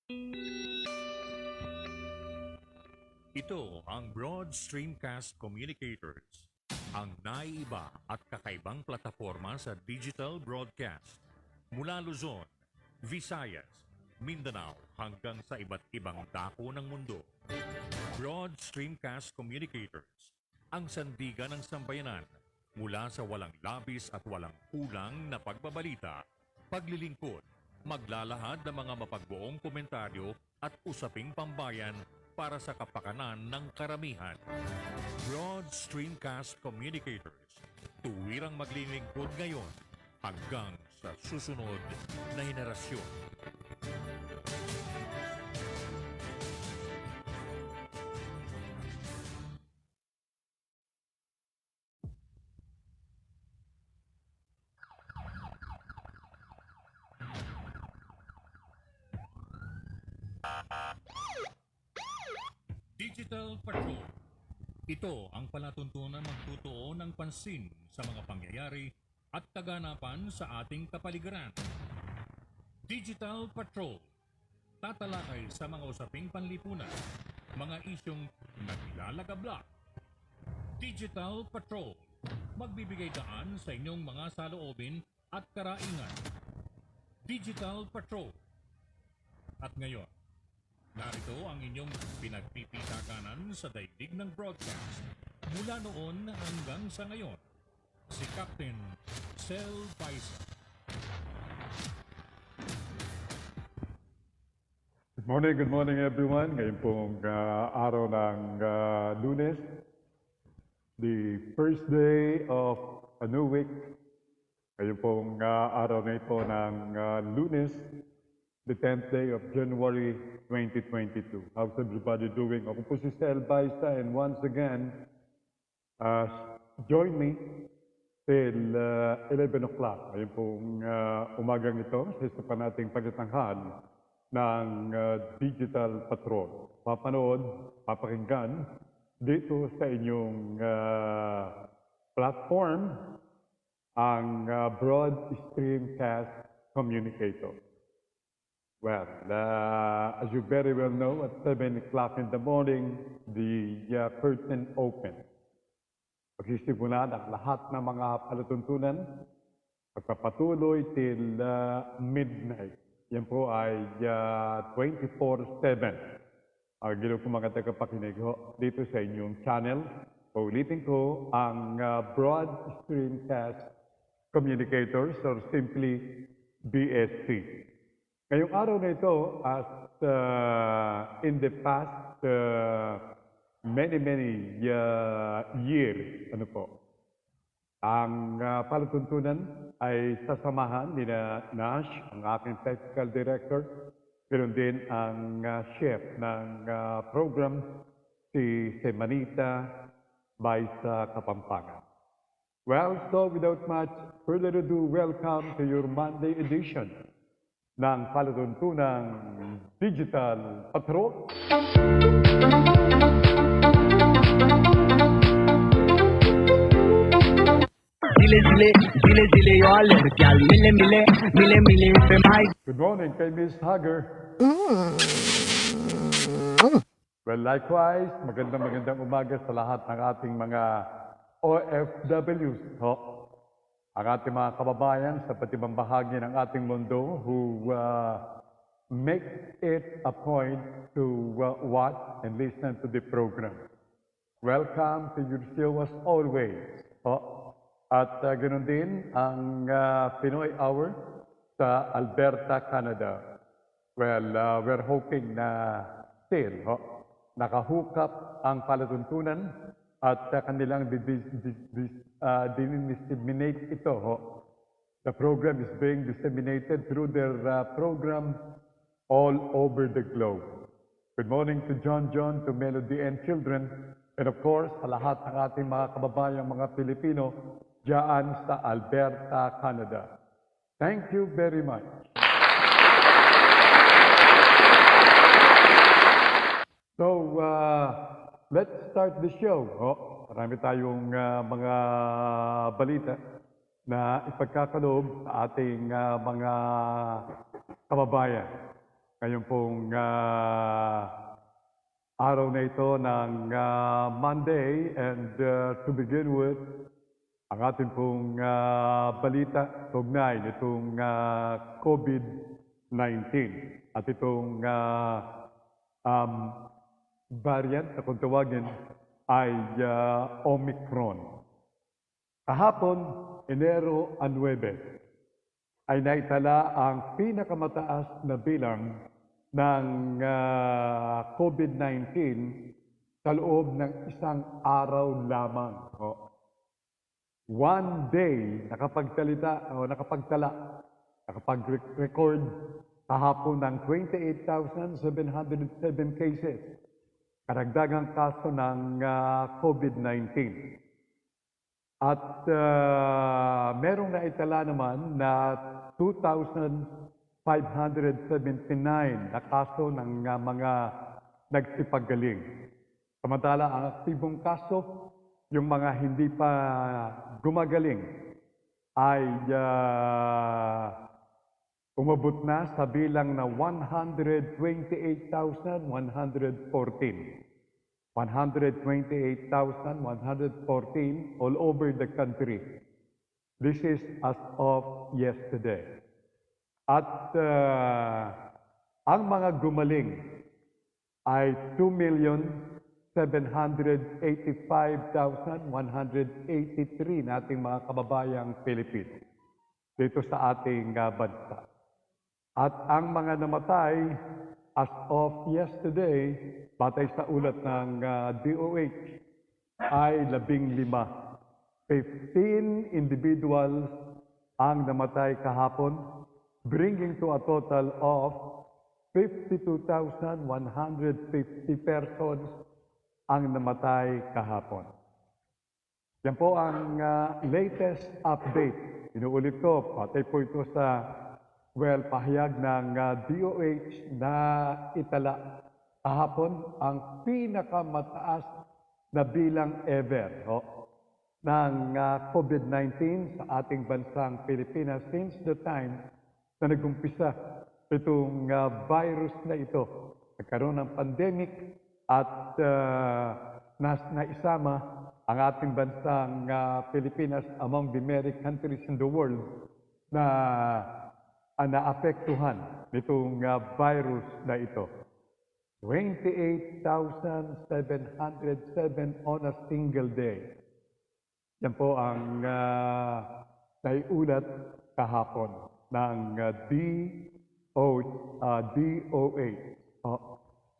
Ito ang Broad Streamcast Communicators, ang naiiba at kakaibang plataforma sa digital broadcast. Mula Luzon, Visayas, Mindanao hanggang sa iba't ibang dako ng mundo. Broad Streamcast Communicators, ang sandigan ng sambayanan mula sa walang labis at walang kulang na pagbabalita, paglilingkod, maglalahad ng mga mapagbuong komentaryo at usaping pambayan para sa kapakanan ng karamihan. Broad Streamcast Communicators, tuwirang maglilingkod ngayon hanggang sa susunod na henerasyon. Digital Patrol. Ito ang palatuntunan magtutuo ng pansin sa mga pangyayari at kaganapan sa ating kapaligiran. Digital Patrol. Tatalakay sa mga usaping panlipunan, mga isyong naglalagablak. Digital Patrol. Magbibigay daan sa inyong mga saloobin at karaingan. Digital Patrol. At ngayon, narito ang inyong pinagpipitakanan sa daigdig ng broadcast mula noon hanggang sa ngayon, si Captain Sel Paisa. Good morning everyone. Ngayon pong araw ng Lunes, the first day of a new week. Ngayon pong araw na ito ng Lunes, the 10th day of January 2022. How's everybody doing? Ako po si Sel Baisa, and once again, join me till 11 o'clock. Ngayon pong umagang ito, sa isa pa nating pagtatanghal ng Digital Patrol. Papanood, papakinggan dito sa inyong platform ang Broad Streamcast Communicator. Well, as you very well know, at 7 o'clock in the morning, the curtain opened. Pagsisimula ng lahat ng mga palatuntunan, pagpapatuloy till midnight. Yan po ay 24/7. Ang ginawa ko mga tagapakinig dito sa inyong channel. Ulitin ko ang Broad Streamcast Communicators or simply BSC. Ngayong araw na ito, as in the past many years, ang palatuntunan ay sasamahan ni Nash, ang aking technical director, ganoon din ang chef ng program, si Manita Baisa Kapampangan. Well, so without much further ado, welcome to your Monday edition ng palatuntunang Digital Patrol. Dile, y'all, mile, Good morning kay Miss Hager. Well, likewise, magandang umaga sa lahat ng ating mga OFWs. Ang ating mga kababayan sa pati ibang bahagi ng ating mundo who make it a point to watch and listen to the program. Welcome to your show as always. At ganoon din ang Pinoy Hour sa Alberta, Canada. Well, we're hoping na still nakahook up ang palatuntunan at kanilang disseminate ito. The program is being disseminated through their program all over the globe. Good morning to John, to Melody and Children, and of course, sa lahat ng ating mga kababayang mga Pilipino diyan sa Alberta, Canada. Thank you very much. So, let's start the show. Marami tayong mga balita na ipagkakaloob sa ating mga kababayan. Ngayon pong araw na ito ng Monday, and to begin with, ang ating pong balita tugnay nitong COVID-19 at itong variant na kung tawagin ay Omicron. Kahapon, Enero 9, ay naitala ang pinakamataas na bilang ng COVID-19 sa loob ng isang araw lamang. One day, nakapag-record kahapon ng 28,707 cases. Karagdagang kaso ng COVID-19. At merong naitala naman na 2,579 na kaso ng mga nagsipagaling. Samantala, ang aktibong kaso, yung mga hindi pa gumagaling, ay umabot na sa bilang na 128,114. 128,114 all over the country. This is as of yesterday. At ang mga gumaling ay 2,785,183 nating mga kababayang Pilipino dito sa ating bansa. At ang mga namatay as of yesterday, batay sa ulat ng DOH, ay 15. 15 individuals ang namatay kahapon, bringing to a total of 52,150 persons ang namatay kahapon. Yan po ang latest update. Inuulit ko, patay po ito sa pahayag ng DOH na itala kahapon ang pinakamataas na bilang ever ng COVID-19 sa ating bansang Pilipinas since the time na nag-umpisa itong virus na ito. Nagkaroon ng pandemic at naisama ang ating bansang Pilipinas among the many countries in the world na naapektuhan nitong virus na ito. 28,707 on a single day. Yan po ang naiulat kahapon ng DOH.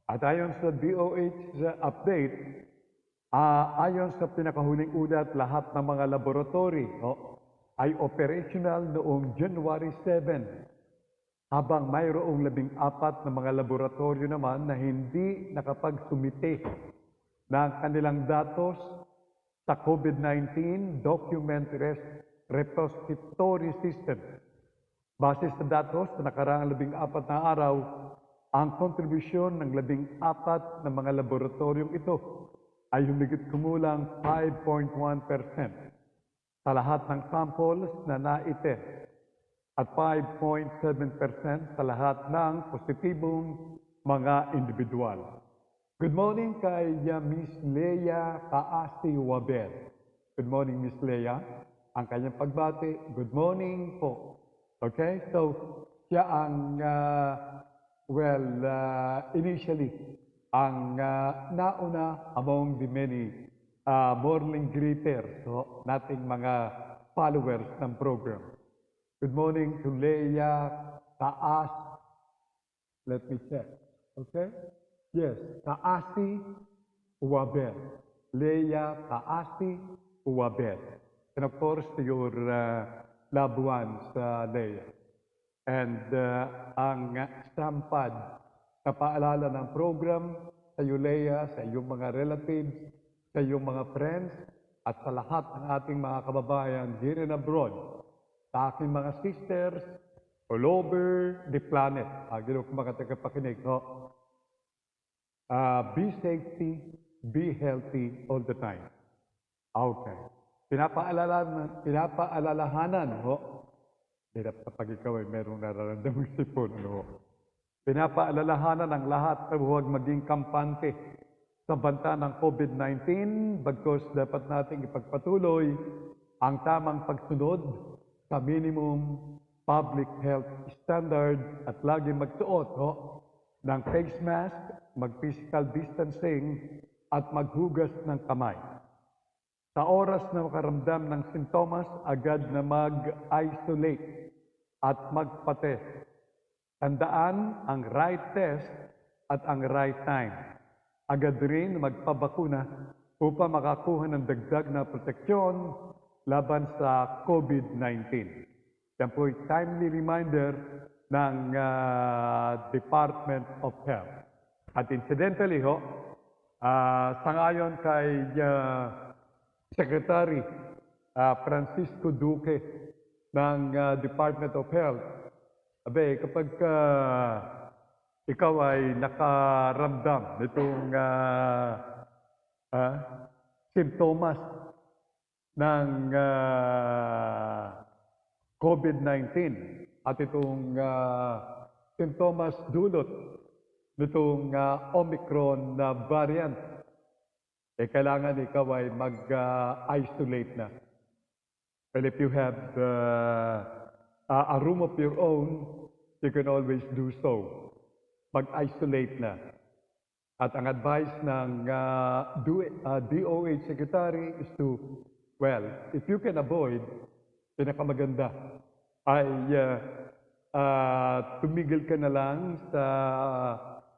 At ayon sa DOH update, ayon sa pinakahuling ulat, lahat ng mga laboratory ay operational noong January 7, habang mayroong 14 na mga laboratorio naman na hindi nakapagsumite ng kanilang datos sa COVID-19 Document Repository System. Base sa datos sa nakaraang 14 na araw, ang kontribusyon ng 14 na mga laboratoryong ito ay humigit kumulang 5.1% sa lahat ng samples na naitest at 5.7% sa lahat ng positibong mga individual. Good morning kay Miss Leia Kaasi Wabel. Good morning, Miss Leia. Ang kanyang pagbati, good morning po. Okay, so siya ang, initially, ang nauna among the many morning greeters, nating mga followers ng program. Good morning to Leia Taas. Let me check. Okay? Yes, Taasi Uwabel. Leia Taasi Uwabel. And of course, to your loved ones, Leia. And ang stampad na paalala ng program sa iyo, Leia, sa iyong mga relatives, sa iyong mga friends, at sa lahat ng ating mga kababayan here and abroad, sa aking mga sisters all over the planet. Agilo ko mga tagapakinig. Be safety, be healthy all the time. Okay. Pinapaalalahanan, hirap kapag ikaw ay merong nararamdamang sipon. Pinapaalalahanan ang lahat na huwag maging kampante sa banta ng COVID-19 bagkus dapat nating ipagpatuloy ang tamang pagsunod sa minimum public health standard at lagi magsuot ng face mask, mag-physical distancing at maghugas ng kamay. Sa oras na makaramdam ng sintomas, agad na mag-isolate at magpa-test. Tandaan ang right test at ang right time. Agad rin magpabakuna upang makakuha ng dagdag na proteksyon laban sa COVID-19. Yan po ay timely reminder ng Department of Health. At incidentally sangayon kay Secretary Francisco Duque ng Department of Health, kapag ikaw ay nakaramdam nitong simptomas ng COVID-19 at itong simptomas dulot nitong Omicron na variant, kailangan ikaw ay mag-isolate na. Well, if you have a room of your own, you can always do so. Mag-isolate na. At ang advice ng DOH Secretary is to, well, if you can avoid, pinakamaganda ay tumigil ka na lang sa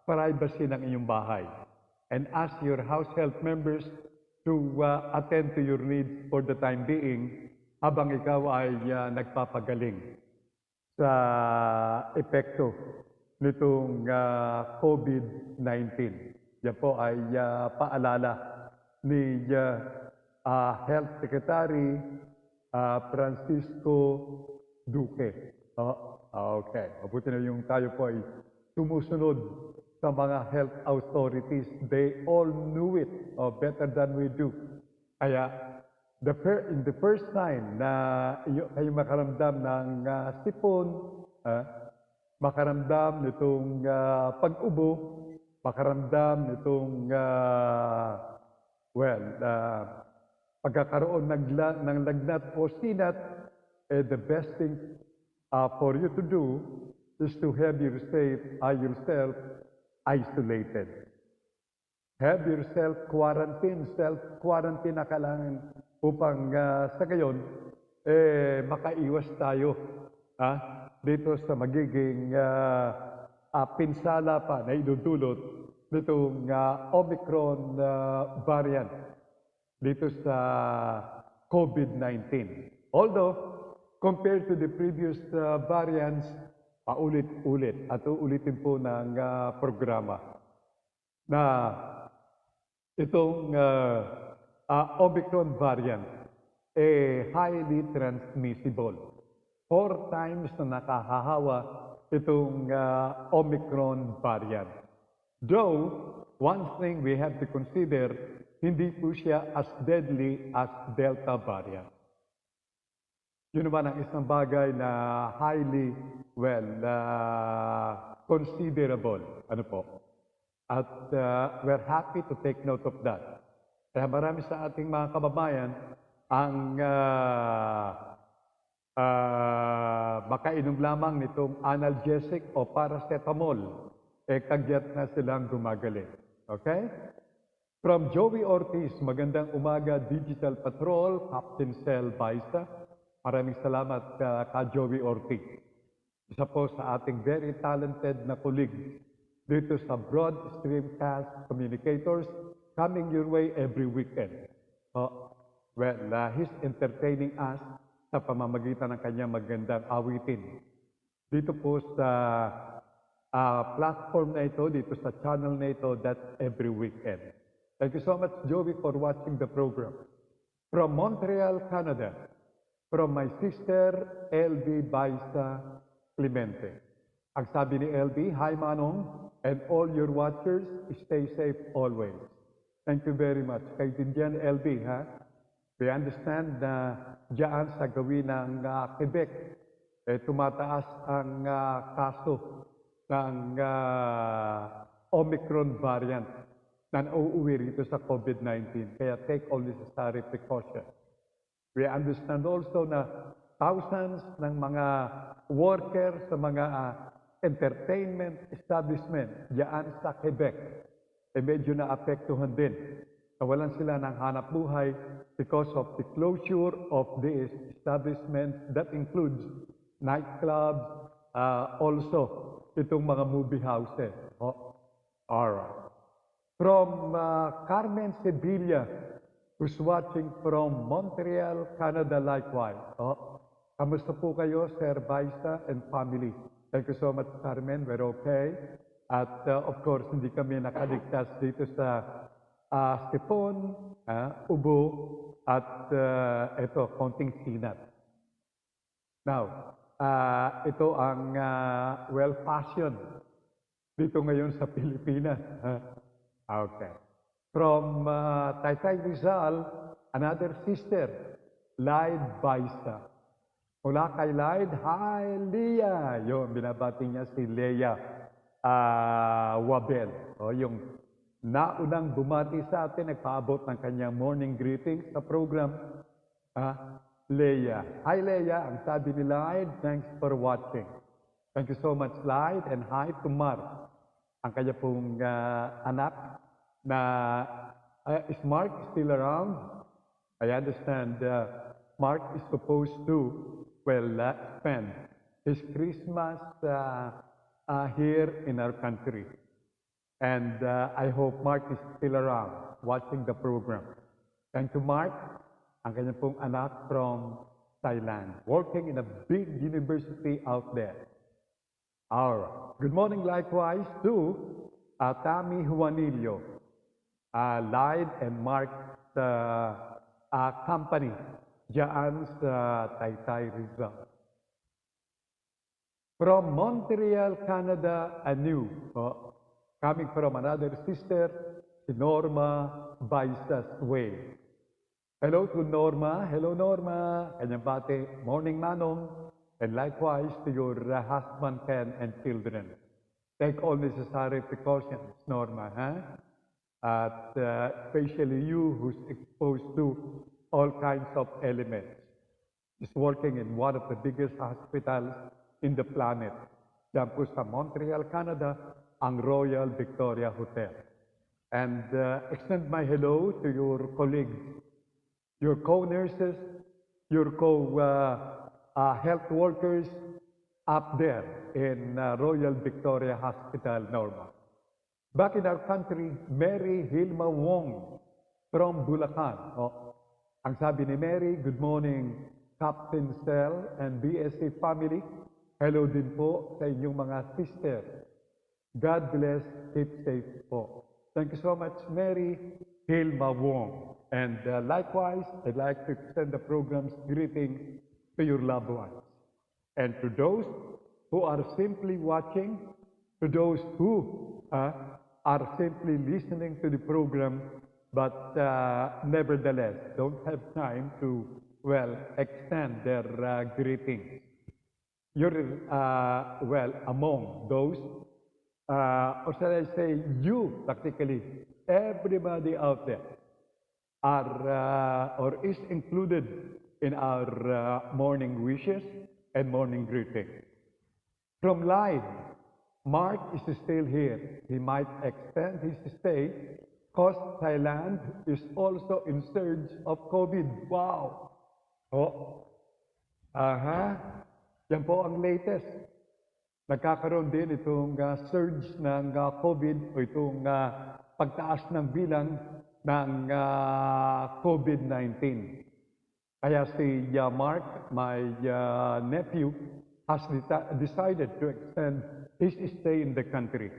privacy ng iyong bahay and ask your house help members to attend to your needs for the time being habang ikaw ay nagpapagaling sa epekto nitong COVID-19. Yan po ay paalala ni Health Secretary Francisco Duque. Okay. Mabuti na yung tayo po ay sumusunod sa mga health authorities. They all knew it better than we do. Kaya, in the first time na kayo makaramdam ng sipon, makaramdam nitong pag-ubo, makaramdam nitong, pagkakaroon ng lagnat o sinat, the best thing for you to do is to have yourself isolated. Have yourself quarantined, self-quarantine na kailangan upang sa gayon, makaiwas tayo dito sa magiging pinsala pa na idudulot nitong Omicron variant dito sa COVID-19. Although, compared to the previous variants, paulit-ulit at uulitin po ng programa na itong Omicron variant highly transmissible. 4 times na nakahahawa itong Omicron variant. Though, one thing we have to consider, hindi po siya as deadly as Delta variant. Yun naman ang isang bagay na highly, considerable. Ano po? At we're happy to take note of that. Kaya marami sa ating mga kababayan ang makainom lamang nitong analgesic o paracetamol, kagyat na silang gumagaling. Okay? From Joey Ortiz, magandang umaga, Digital Patrol, Captain Sel Baisa. Maraming salamat ka Joey Ortiz. Isa po sa ating very talented na colleagues dito sa Broad Streamcast Communicators, coming your way every weekend. He's entertaining us sa pamamagitan ng kanyang magandang awitin. Dito po sa platform na ito, dito sa channel na ito, that's every weekend. Thank you so much, Joey, for watching the program. From Montreal, Canada, from my sister, LB Baisa Clemente. Ang sabi ni LB, hi Manong, and all your watchers, stay safe always. Thank you very much. Kay din dyan, LB, ha? We understand na dyan sa gawin ng Quebec, tumataas ang kaso ng Omicron variant na nauuwi rito sa COVID-19. Kaya take all necessary precautions. We understand also na thousands ng mga workers sa mga entertainment establishment diyan sa Quebec medyo naapektuhan din. Nawalan sila ng hanap buhay because of the closure of these establishments that includes nightclubs, also itong mga movie houses. Oh, all right. From Carmen Sevilla, who's watching from Montreal, Canada likewise. Oh, kamusta po kayo, Sir Baisa and family? Thank you so much, Carmen. We're okay. At of course, hindi kami nakaligtas dito sa sipon, ubo, at ito, konting sinat. Now, ito ang fashion dito ngayon sa Pilipinas. Okay. From Taytay Rizal, another sister, Lyde Baisa. Mula kay Lyde, hi Leah! Yung binabati niya si Leah Wabel. O, yung naunang bumati sa atin, nagpaabot ng kanyang morning greetings sa program. Leah. Hi Leah, ang sabi ni Lyde, thanks for watching. Thank you so much Lyde, and hi to Mark. Ang kanya pong anak na is Mark still around? I understand Mark is supposed to, spend his Christmas here in our country. And I hope Mark is still around watching the program. Thank you, Mark. Ang kanya pong anak from Thailand, working in a big university out there. All right. Good morning likewise to Tammy Juanillo, Lyde and Mark's company diyan sa Taytay Rizal. From Montreal, Canada, anew, coming from another sister, si Norma Baisas Way. Hello to Norma. Hello, Norma. Kanyang bate, morning manong. And likewise to your husband, Ken, and children. Take all necessary precautions, Norma. At especially you who's exposed to all kinds of elements. Is working in one of the biggest hospitals in the planet. Diyan po sa Montreal, Canada, ang Royal Victoria Hotel. And extend my hello to your colleagues, your co-nurses, your health workers up there in Royal Victoria Hospital, Norma. Back in our country, Mary Hilma Wong from Bulacan. Ang sabi ni Mary, good morning, Captain Cell and BSC family. Hello din po sa inyong mga sister. God bless, keep safe po. Thank you so much, Mary Hilma Wong. And likewise, I'd like to extend the program's greeting to your loved ones. And to those who are simply watching, to those who are simply listening to the program, but nevertheless don't have time to, extend their greetings. You're, among those, or shall I say, you, practically, everybody out there, are or is included in our morning wishes and morning greetings. From Lyde, Mark is still here. He might extend his stay because Thailand is also in surge of COVID. Wow! Yan po ang latest. Nagkakaroon din itong surge ng COVID o itong pagtaas ng bilang ng COVID-19. Kaya si Mark, my nephew, has decided to extend his stay in the country.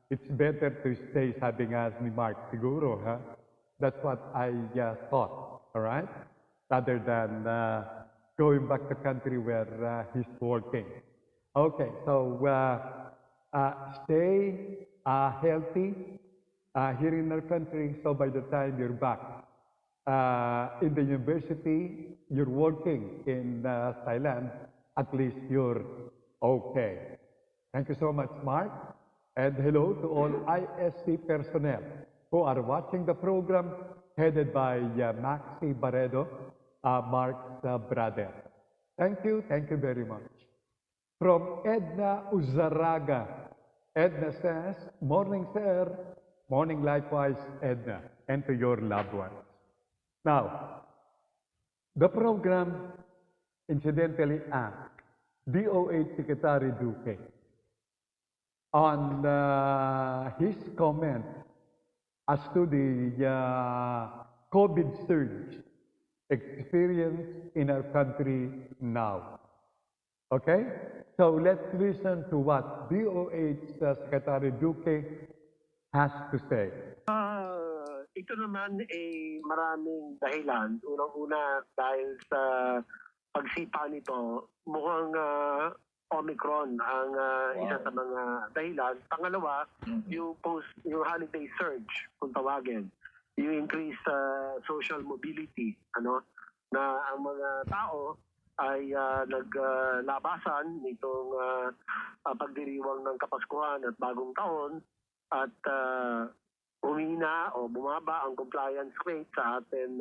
It's better to stay, sabi nga ni Mark, siguro. That's what I thought, all right? Rather than going back to the country where he's working. Okay, so stay healthy here in our country, so by the time you're back in the university, you're working in Thailand, at least you're okay. Thank you so much, Mark. And hello to all ISC personnel who are watching the program headed by Maxi Barredo, Mark's brother. Thank you very much. From Edna Uzaraga. Edna says, morning, sir. Morning likewise, Edna, and to your loved ones. Now, the program incidentally asked DOH Secretary Duque on his comment as to the COVID surge experienced in our country now. Okay? So let's listen to what DOH Secretary Duque has to say. Ito naman ay maraming dahilan. Unang-una dahil sa pagsipa nito, mukhang Omicron ang isa sa mga dahilan. Pangalawa, yung holiday surge, kung tawagin, yung increased social mobility, na ang mga tao ay naglabasan nitong pagdiriwang ng Kapaskuhan at Bagong Taon at humina o bumaba ang compliance rate sa atin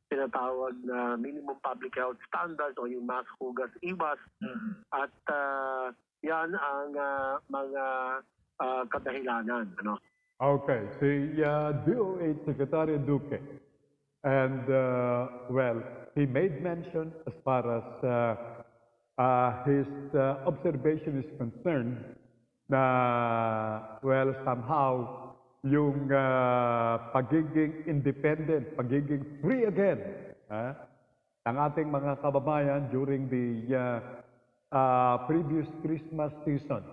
tinatawag na minimum public health standards o yung mass hugas iwas. At yan ang mga kadahilanan. Okay, si DOH Secretary Duque, and well, he made mention as far as his observation is concerned na, well, somehow, yung pagiging independent, pagiging free again ng ating mga kababayan during the previous Christmas season.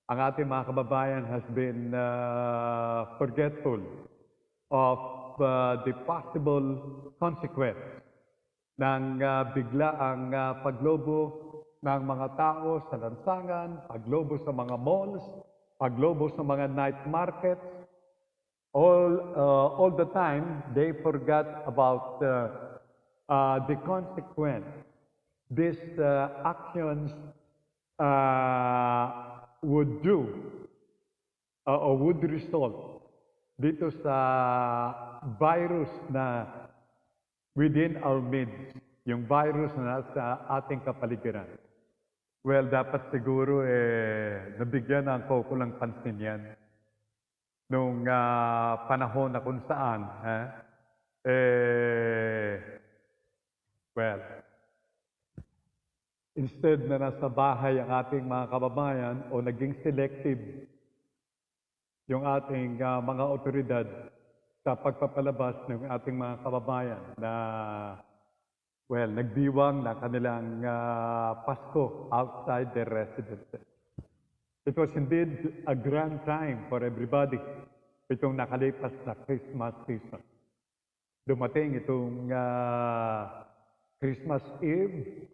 Ang ating mga kababayan has been forgetful of the possible consequence ng biglaang paglobo ng mga tao sa lansangan, paglobo sa mga malls, paglobo sa mga night markets. All the time, they forgot about the consequence these actions would do or would result dito sa virus na within our midst, yung virus na nasa ating kapaligiran. Well, dapat siguro nabigyan ng kaukulang pansin yan nung panahon na kung saan, well, instead na nasa bahay ang ating mga kababayan o naging selective yung ating mga otoridad sa pagpapalabas ng ating mga kababayan na, well, nagdiwang na kanilang Pasko outside their residences. It was indeed a grand time for everybody itong nakalipas na Christmas season. Dumating itong Christmas Eve,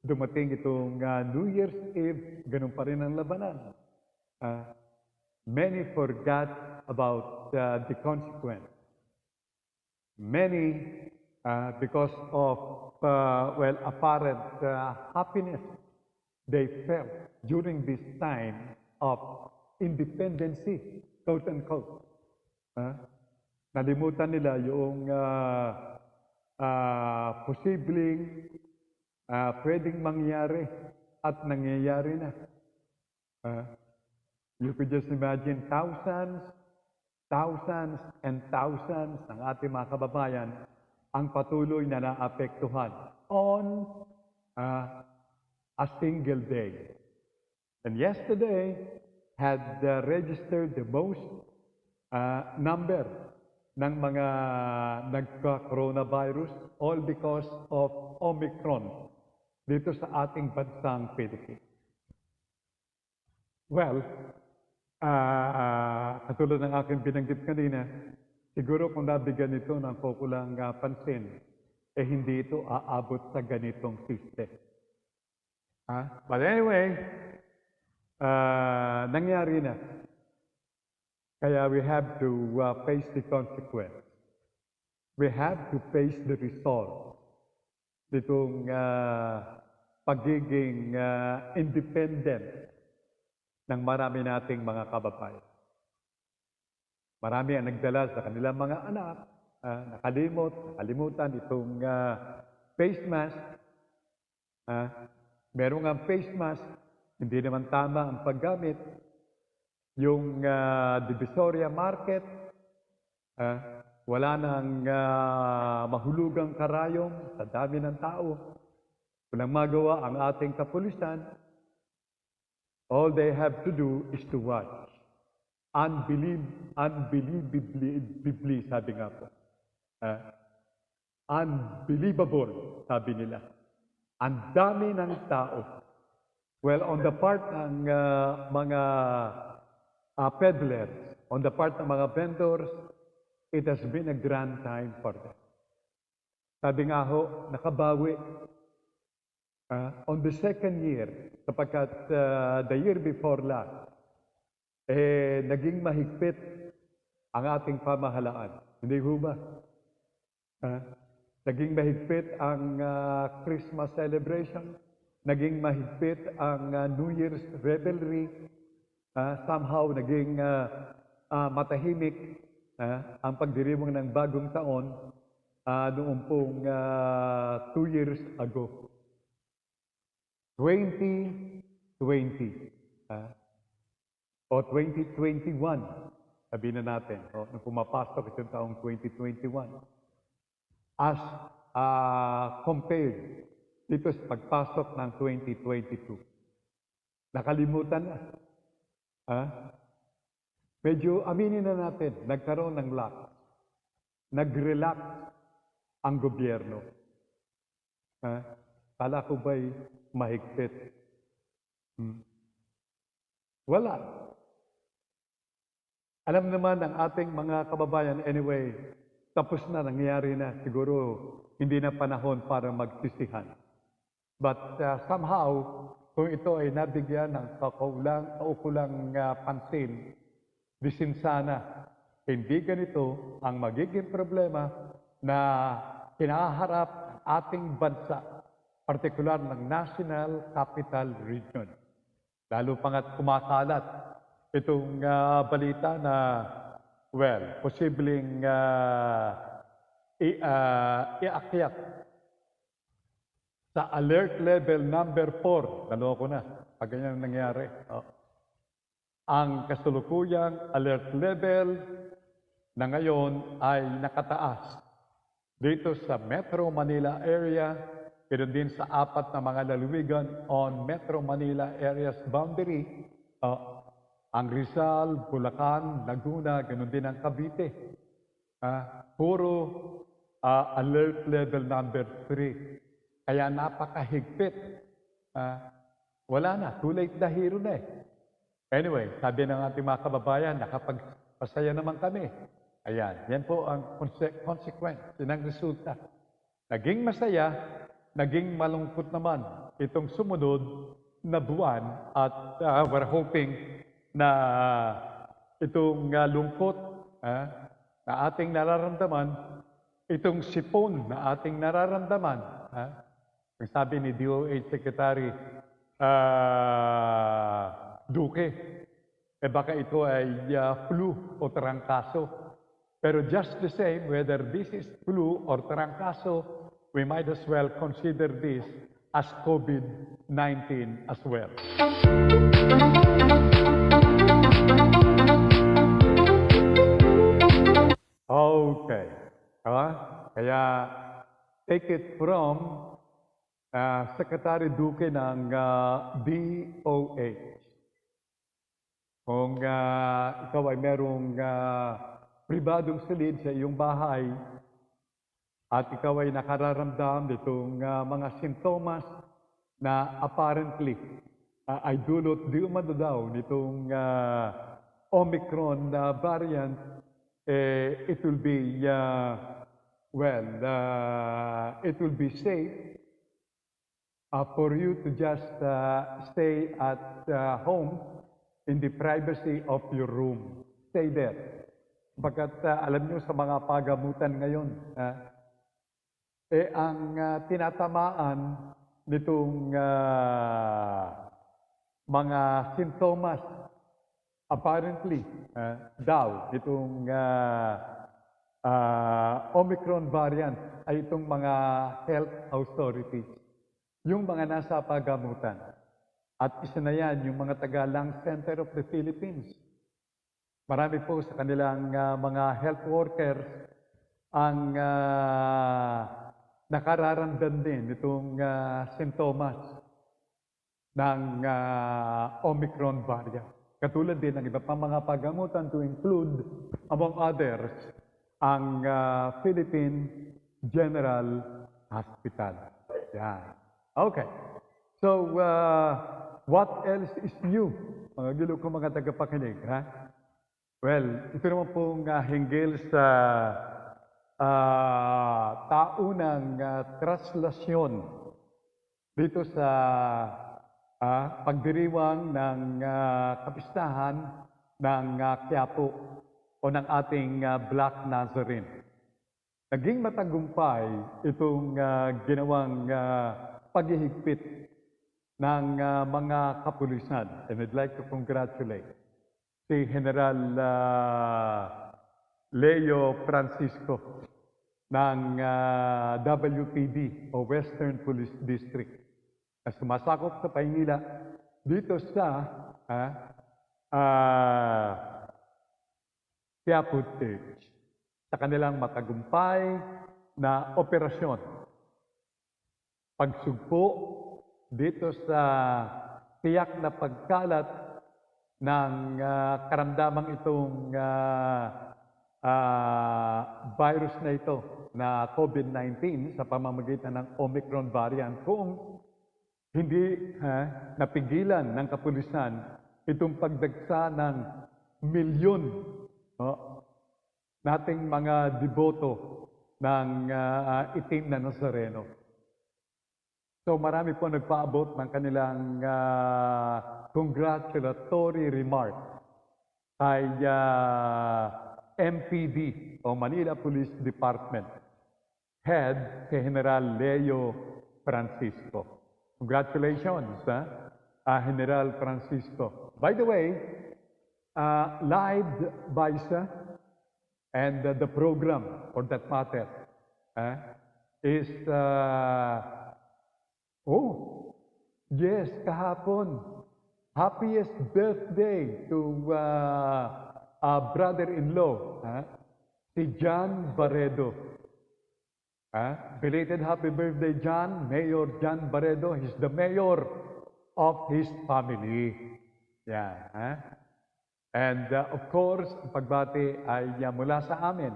dumating itong New Year's Eve, ganun pa rin ang labanan. Many forgot about the consequence. Many, because of, well, apparent happiness they felt during this time of independency, quote unquote. Nalimutan nila yung posibleng pwedeng mangyari at nangyayari na. You could just imagine thousands and thousands ng ating mga kababayan ang patuloy na naapektuhan on a single day. And yesterday had registered the most number ng mga nagka-coronavirus, all because of Omicron dito sa ating bansang Pilipinas. Well, katulad ng aking binanggit kanina, siguro kung nabigyan ito ng kukulang pansin, hindi ito aabot sa ganitong system. But anyway, nangyari na. Kaya we have to face the consequence. We have to face the result nitong pagiging independent ng marami nating mga kababayan. Marami ang nagdala sa kanilang mga anak, nakalimutan itong face mask. Meron ang face mask, hindi naman tama ang paggamit. Yung Divisoria Market, wala nang mahulugang karayom sa dami ng tao. Walang magawa ang ating kapulisan. All they have to do is to watch. Unbelievably, sabi nga po. Unbelievable, sabi nila. Ang dami ng tao. Well, on the part ng mga peddlers, on the part ng mga vendors, it has been a grand time for them. Sabi nga ho, nakabawi. On the second year, sapagkat the year before last, naging mahigpit ang ating pamahalaan. Hindi ho ba? Naging mahigpit ang Christmas celebration. Naging mahigpit ang New Year's revelry. Somehow, naging matahimik ang pagdiriwang ng bagong taon noong pong 2 years ago. 2020. O 2021, sabihin na natin, nung pumapasok itong taong 2021, as compared dito sa pagpasok ng 2022. Nakalimutan na. Medyo aminin na natin, nagkaroon ng lack. Nag-relax ang gobyerno. Kala ko ba'y mahigpit? Wala. Alam naman ng ating mga kababayan, anyway, tapos na, nangyayari na. Siguro, hindi na panahon para magsisihan. But somehow, kung ito ay nabigyan ng kaukulang pansin, disinsana, hindi ganito ang magiging problema na kinaharap ating bansa, partikular ng National Capital Region. Lalo pangat kumakalat itong balita na, well, posibleng iakyat sa alert level number 4. Naloko na, pag ganyan nangyari. Ang kasulukuyang alert level na ngayon ay nakataas dito sa Metro Manila area, pero din sa 4 na mga lalawigan on Metro Manila area's boundary. Ang Rizal, Bulacan, Laguna, ganoon din ang Cavite. Puro alert level number 3. Kaya napakahigpit. Wala na, too late na hero na eh. Anyway, sabi ng ating mga kababayan, nakapagpasaya naman kami. Ayan, yan po ang consequence, yan ang resulta. Naging masaya, naging malungkot naman itong sumunod na buwan at we're hoping na itong lungkot na ating nararamdaman, itong sipon na ating nararamdaman, ang sabi ni DOH Secretary Duque, baka ito ay flu o tarangkaso. Pero just the same, whether this is flu or tarangkaso, we might as well consider this as COVID-19 as well. Okay. Kaya take it from Secretary Duque ng DOH. Kung ikaw ay merong pribadong silid sa iyong bahay at ikaw ay nakararamdam nitong mga sintomas na apparently ay dulot di umano daw nitong Omicron variant, it will be, it will be safe for you to just stay at home in the privacy of your room. Stay there. Pagkat alam nyo sa mga pagamutan ngayon, ang tinatamaan nitong mga sintomas apparently, daw, itong Omicron variant ay itong mga health authorities, yung mga nasa pagamutan. At isa na yan, yung mga taga-Lung Center of the Philippines. Marami po sa kanilang mga health workers ang nakararamdam din itong sintomas ng Omicron variant. Katulad din ng iba pang mga pagamutan to include, among others, ang Philippine General Hospital. Yan. Okay. So, what else is new? Mga gilo ko mga tagapakinig, ha? Well, ito naman pong hinggil sa taunang traslasyon dito sa pagdiriwang ng kapistahan ng Quiapo o ng ating Black Nazarene. Naging matagumpay itong ginawang paghihigpit ng mga kapulisan. And I'd like to congratulate si General Leo Francisco ng WPD o Western Police District na sumasakop sa Paynila dito sa Quiapo Stage sa kanilang matagumpay na operasyon. Pagsugpo dito sa tiyak na pagkalat ng karamdamang itong virus na ito na COVID-19 sa pamamagitan ng Omicron variant kung hindi napigilan ng kapulisan itong pagdagsa ng milyon nating mga deboto ng itim na Nazareno. So marami po nagpaabot ng kanilang congratulatory remark kay MPD o Manila Police Department Head si General Leo Francisco. Congratulations, General Francisco. By the way, live BISA and the program, for that matter, is, yes, kahapon, happiest birthday to brother-in-law, si John Barredo. Belated happy birthday, John. Mayor John Barredo. He's the mayor of his family. Yeah. And of course, pagbati ay mula sa amin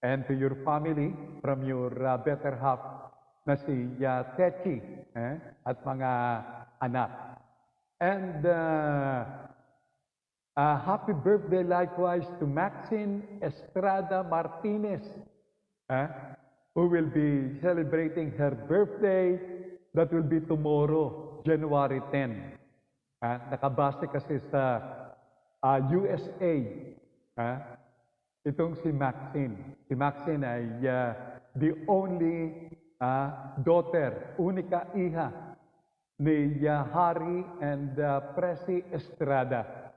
and to your family from your better half na si Techi at mga anak. And happy birthday likewise to Maxine Estrada Martinez, who will be celebrating her birthday. That will be tomorrow, January 10. Nakabase kasi sa USA. Itong si Maxine. Si Maxine ay the only daughter, unika iha ni Harry and Presi Estrada.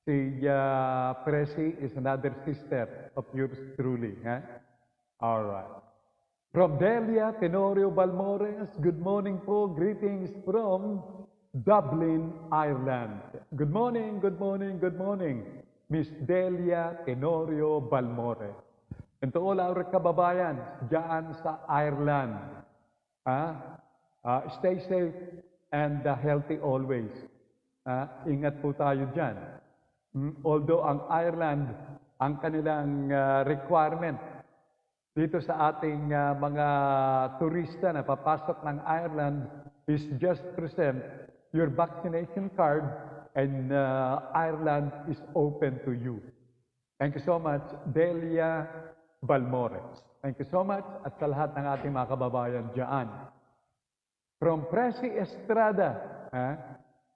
Si Presi is another sister of yours truly. All right. From Delia Tenorio Balmores, good morning po. Greetings from Dublin, Ireland. Good morning, good morning, good morning, Miss Delia Tenorio Balmores. And to all our kababayan dyan sa Ireland, stay safe and healthy always. Ingat po tayo dyan. Although ang Ireland, ang kanilang requirement dito sa ating mga turista na papasok ng Ireland is just present your vaccination card and Ireland is open to you. Thank you so much, Delia Balmores. Thank you so much at sa lahat ng ating mga kababayan dyan. From Presi Estrada,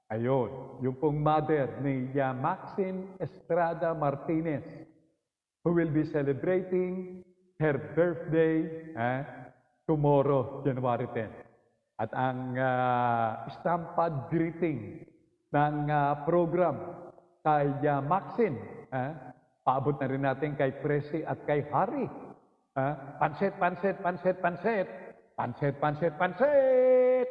ayun, yung pong mother ni Maxine Estrada Martinez, who will be celebrating her birthday tomorrow, January 10. At ang stamped greeting ng program kay Maxine. Paabot na rin natin kay Presi at kay Harry. Pansit, pansit, pansit, pansit. Pansit, pansit, pansit!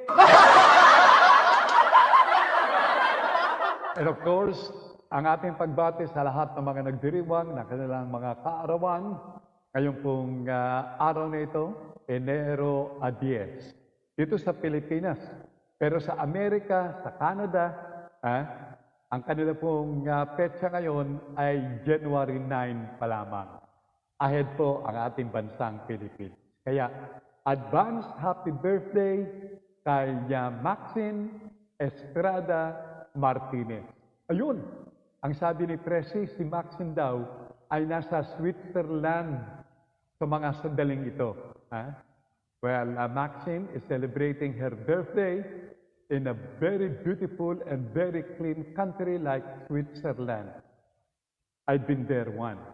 And of course, ang ating pagbati sa lahat ng mga nagdiriwang na kanilang mga kaarawan, ngayong pong araw na ito, Enero 10, dito sa Pilipinas. Pero sa Amerika, sa Canada, ang kanila pong petsa ngayon ay January 9 pa lamang. Ahead po ang ating bansang Pilipinas. Kaya, advance happy birthday kay Maxine Estrada Martinez. Ayun, ang sabi ni Presi, si Maxine daw ay nasa Switzerland sa mga sandaling ito. Well, Maxine is celebrating her birthday in a very beautiful and very clean country like Switzerland. I've been there once.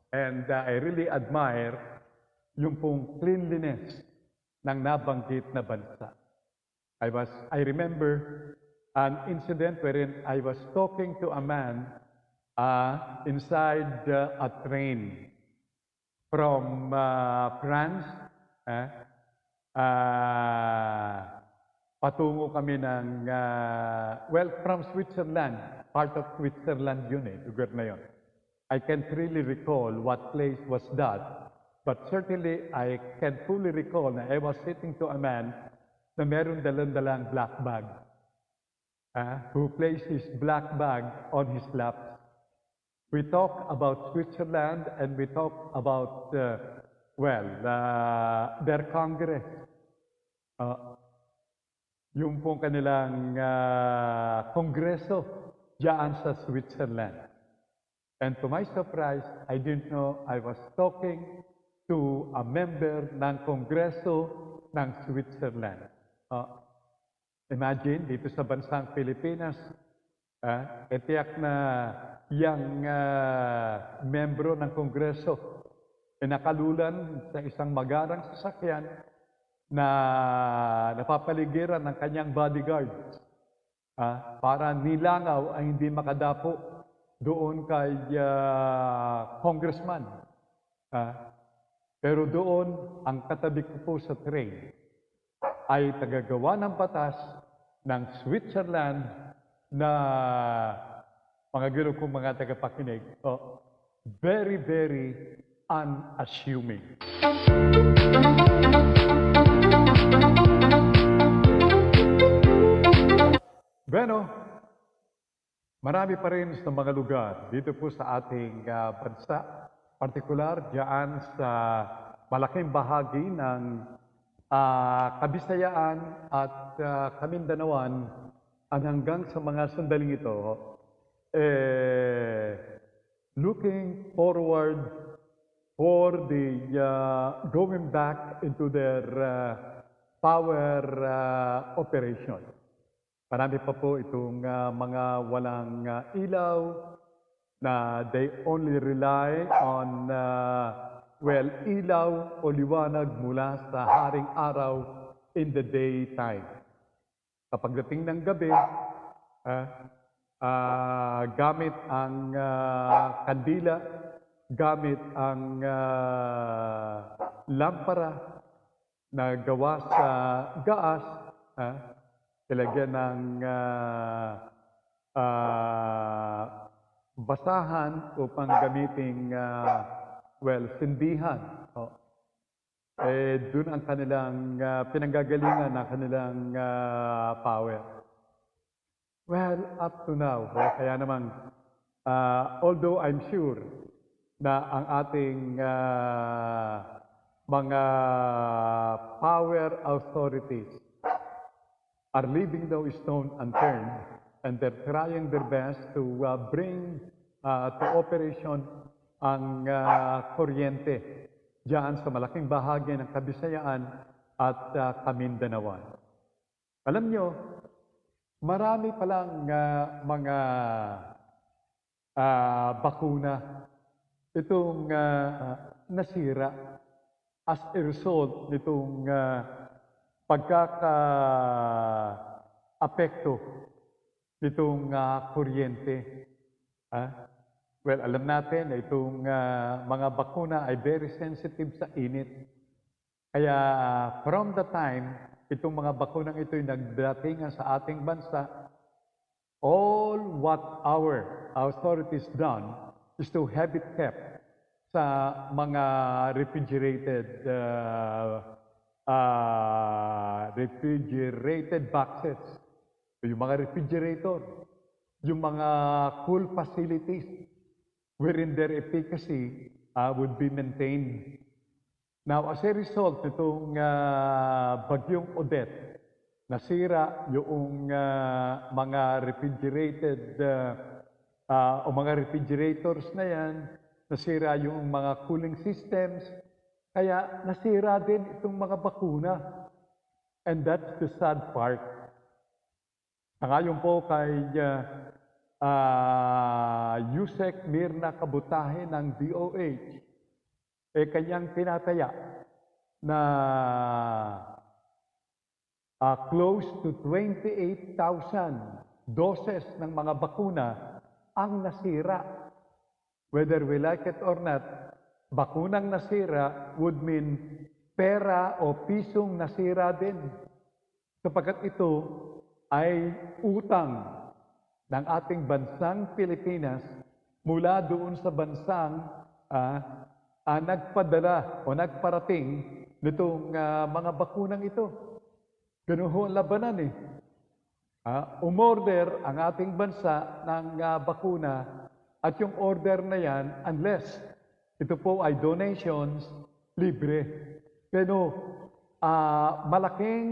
And I really admire yung pong cleanliness ng nabanggit na bansa. I remember an incident wherein I was talking to a man inside a train from France. Patungo kami ng, from Switzerland. Part of Switzerland yun lugar na yun. I can't really recall what place was that, but certainly I can fully recall na I was sitting to a man na meron dalang-dalang black bag, who placed his black bag on his lap. We talk about Switzerland and we talk about, their Congress. Yung pong kanilang kongreso diyan sa Switzerland. And to my surprise, I didn't know I was talking to a member ng Kongreso ng Switzerland. Imagine, dito sa bansang Pilipinas, tiyak na yang membro ng Kongreso nakalulan sa isang magarang sasakyan na napapaligiran ng kanyang bodyguards para nilangaw ay hindi makadapo doon kay congressman. Pero doon, ang katabi ko po sa train ay tagagawa ng batas ng Switzerland na mga gano'n kong mga tagapakinig. Very, very unassuming. Bueno, marami pa rin sa mga lugar dito po sa ating bansa, partikular diyan sa malaking bahagi ng Kabisayaan at Kamindanawan hanggang sa mga sandaling ito, looking forward for the going back into their power operation. Marami pa po itong mga walang ilaw na they only rely on ilaw o liwanag mula sa haring araw in the daytime. Kapag dating ng gabi, gamit ang kandila, gamit ang lampara na gawa sa gaas, ilagyan ng basahan upang gamiting sindihan. Doon ang kanilang pinanggagalingan ng kanilang power. Well, up to now, kaya naman, although I'm sure na ang ating mga power authorities are leaving no stone unturned and they're trying their best to bring to operation ang kuryente diyan sa malaking bahagi ng Kabisayaan at Kamindanawan. Alam nyo, marami palang mga bakuna itong nasira as a result nitong pagkaka-apekto nitong kuryente. Ah, well, alam natin na itong mga bakuna ay very sensitive sa init. Kaya from the time itong mga bakunang ito ay nagdatingan sa ating bansa, all what our authorities done is to have it kept sa mga refrigerated boxes. Yung mga refrigerator, yung mga cool facilities wherein their efficacy would be maintained. Now, as a result nitong bagyong Odette, nasira yung mga refrigerated o mga refrigerators na yan, nasira yung mga cooling systems, kaya nasira din itong mga bakuna. And that's the sad part. Sangayon po kay Yusek Mirna Kabutahe ng DOH, kanyang tinataya na close to 28,000 doses ng mga bakuna ang nasira. Whether we like it or not, bakunang nasira would mean pera o pisong nasira din. Sapagkat ito ay utang ng ating bansang Pilipinas mula doon sa bansang nagpadala o nagparating nitong mga bakunang ito. Ganun ho ang labanan eh. Umorder ang ating bansa ng bakuna at yung order na yan, unless ito po ay donations, libre. Pero malaking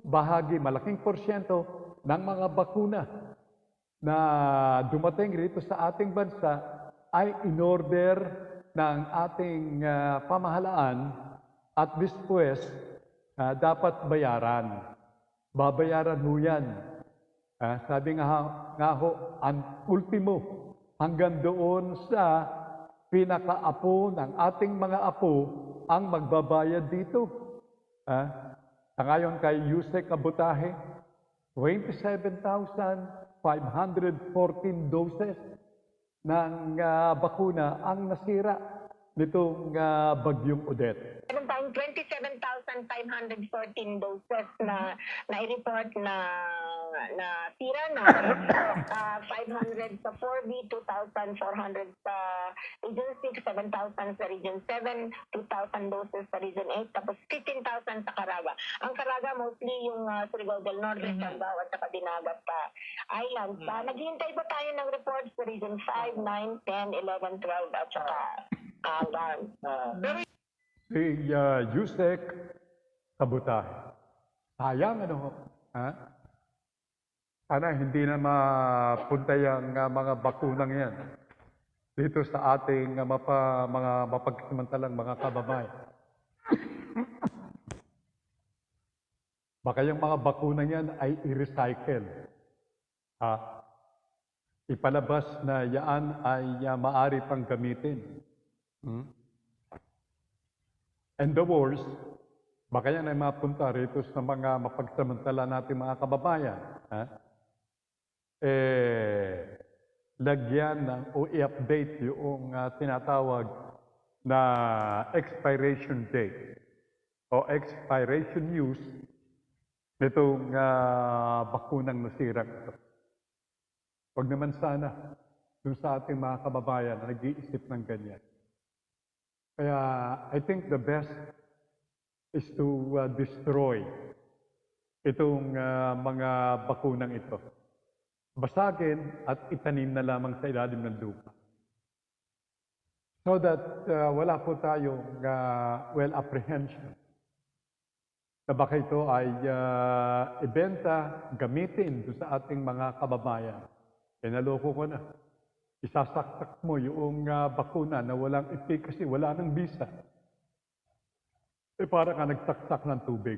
bahagi, malaking porsyento ng mga bakuna na dumating rito sa ating bansa ay in-order ng ating pamahalaan at después dapat bayaran. Babayaran ho yan. Sabi nga ho, ang ultimo, hanggang doon sa pinakaapo ng ating mga apo ang magbabayad dito. Ngayon kay Yusek Kabutahe, 27,514 doses ng bakuna ang nasira nitong bagyong Odette. Meron tayong 27,514 doses na i-report na tira na 500 sa 4B, 2,400 sa Region 6, 7,000 sa Region 7, 2,000 doses sa Region 8, tapos 15,000 sa Caraga. Ang Caraga mostly yung Surigao del Norte, Cambao at saka Dinagat Islands. Naghihintay pa tayo ng reports sa Region 5, 9, 10, 11, 12 at saka Si Yusek Kabutahe. Sayang Sana hindi na mapunta yung mga bakunang yan dito sa ating mga mapagsamantalang mga kababayan. Baka yung mga bakunang yan ay i-recycle. Ipalabas na yan ay maaari pang gamitin. And the worst, baka yan ay mapunta rito sa mga mapagsamantala natin mga kababayan. Lagyan o i-update yung tinatawag na expiration date o expiration use nitong bakunang nasirang ito. Huwag naman sana dun sa ating mga kababayan na nag-iisip ng ganyan. Kaya I think the best is to destroy itong mga bakunang ito. Basagin at itanim na lamang sa ilalim ng lupa. So that wala po tayong apprehension na baka ito ay ibenta, gamitin doon sa ating mga kababayan. Naloko ko na. Isasaksak mo yung bakuna na walang efficacy, wala nang bisa. Para ka nagsaksak ng tubig.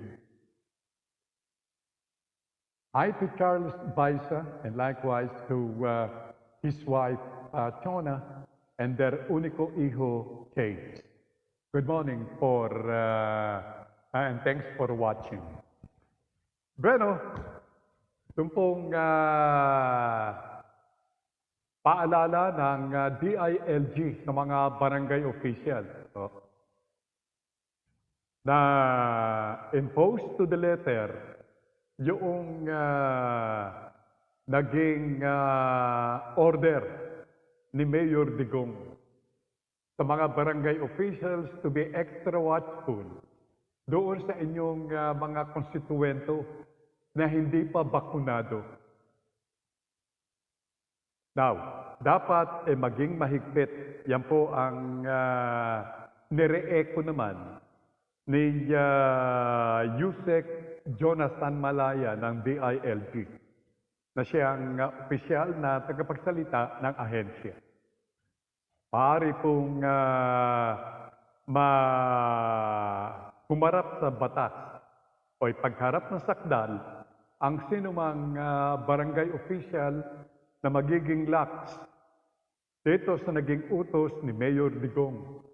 Hi to Charles Baisa and likewise to his wife Chona and their único hijo Chase. Good morning and thanks for watching. Bueno, itong pong paalala ng DILG sa mga barangay official na imposed to the letter yung naging order ni Mayor Digong sa mga barangay officials to be extra watchful doon sa inyong mga konstituwento na hindi pa bakunado. Now, dapat maging mahigpit. Yan po ang nire-echo naman ni Yusek Jonathan Malaya ng DILG na siyang opisyal na tagapagsalita ng ahensya. Maaari pong humarap sa batas o ipagharap ng sakdal ang sinumang barangay official na magiging lax dito sa naging utos ni Mayor Digong.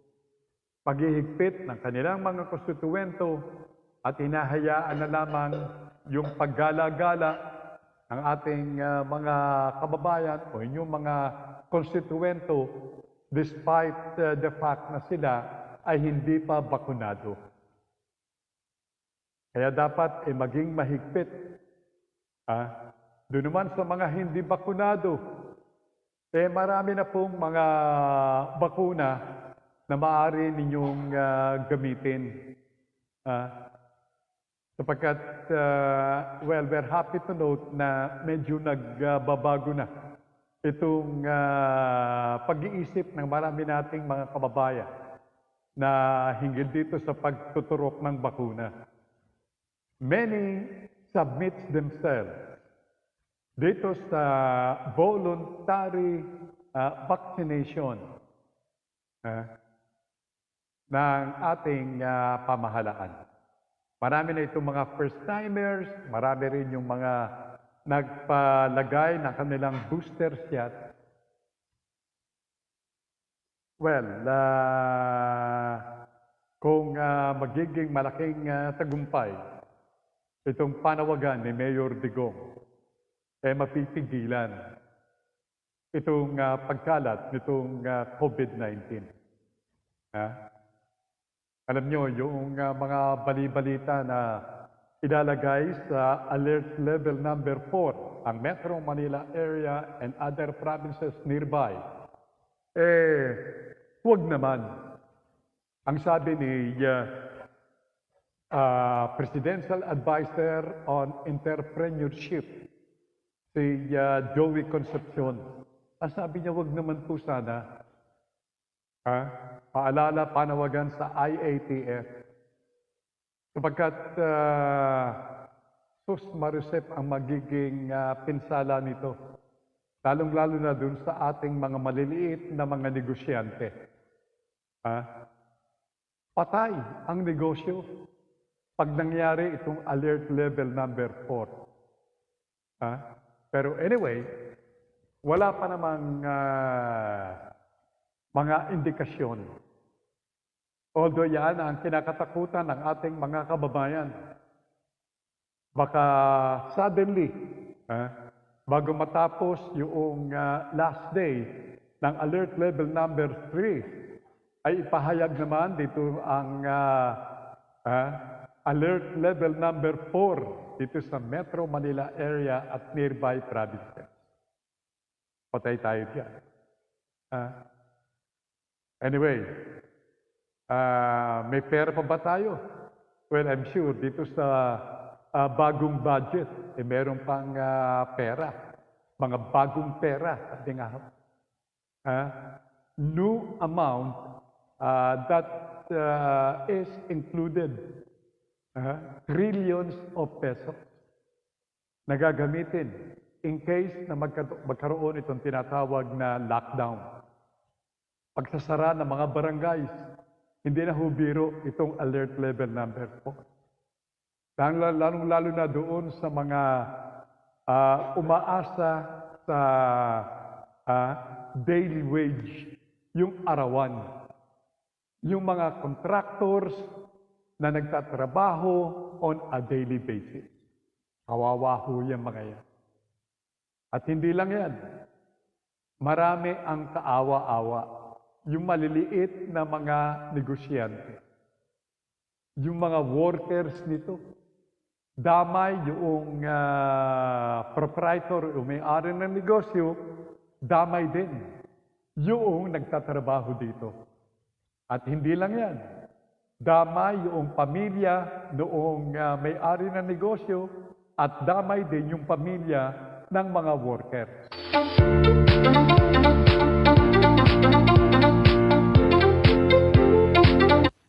Paghihigpit ng kanilang mga konstituwento at hinahayaan na lamang yung paggala-gala ng ating mga kababayan o inyong mga konstituwento despite the fact na sila ay hindi pa bakunado. Kaya dapat maging mahigpit. Doon naman sa mga hindi bakunado, marami na pong mga bakuna na maaari ninyong gamitin. Sapagkat, we're happy to note na medyo nagbabago na itong pag-iisip ng marami nating mga kababayan na hinggil dito sa pagtuturok ng bakuna. Many submit themselves dito sa voluntary vaccination ng ating pamahalaan. Marami na itong mga first-timers, marami rin yung mga nagpalagay ng kanilang booster shot. Well, kung magiging malaking tagumpay itong panawagan ni Mayor Digong, mapipigilan itong pagkalat nitong COVID-19. Alam nyo, yung mga bali-balita na ilalagay sa alert level number 4 ang Metro Manila area and other provinces nearby, huwag naman. Ang sabi ni Presidential Advisor on Entrepreneurship, si Joey Concepcion, ang sabi niya, huwag naman po sana. Paalala, panawagan sa IATF. Sapagkat sus marisip ang magiging pinsala nito. Lalong-lalo na dun sa ating mga maliliit na mga negosyante. Patay ang negosyo pag nangyari itong alert level number 4. Pero anyway, wala pa namang mga indikasyon. Although yan ang kinakatakutan ng ating mga kababayan. Baka suddenly, bago matapos yung last day ng alert level number 3, ay ipahayag naman dito ang alert level number 4 dito sa Metro Manila area at nearby provinces. Patay tayo dyan. Anyway, may pera pa ba tayo? Well, I'm sure dito sa bagong budget, meron pang pera. Mga bagong pera. Sabi nga, new amount that is included. Trillions of pesos na gagamitin in case na magkaroon itong tinatawag na lockdown. Pagsasara ng mga barangays, hindi na hubiro itong alert level number 4. Lalong-lalo na doon sa mga umaasa sa daily wage, yung arawan. Yung mga contractors na nagtatrabaho on a daily basis. Kawawa ho yung mga yan. At hindi lang yan. marami ang kaawa-awa. Yung maliliit na mga negosyante. Yung mga workers nito. Damay yung proprietor o may-ari ng negosyo, damay din yung nagtatrabaho dito. At hindi lang yan. Damay yung pamilya noong may-ari ng negosyo at damay din yung pamilya ng mga workers.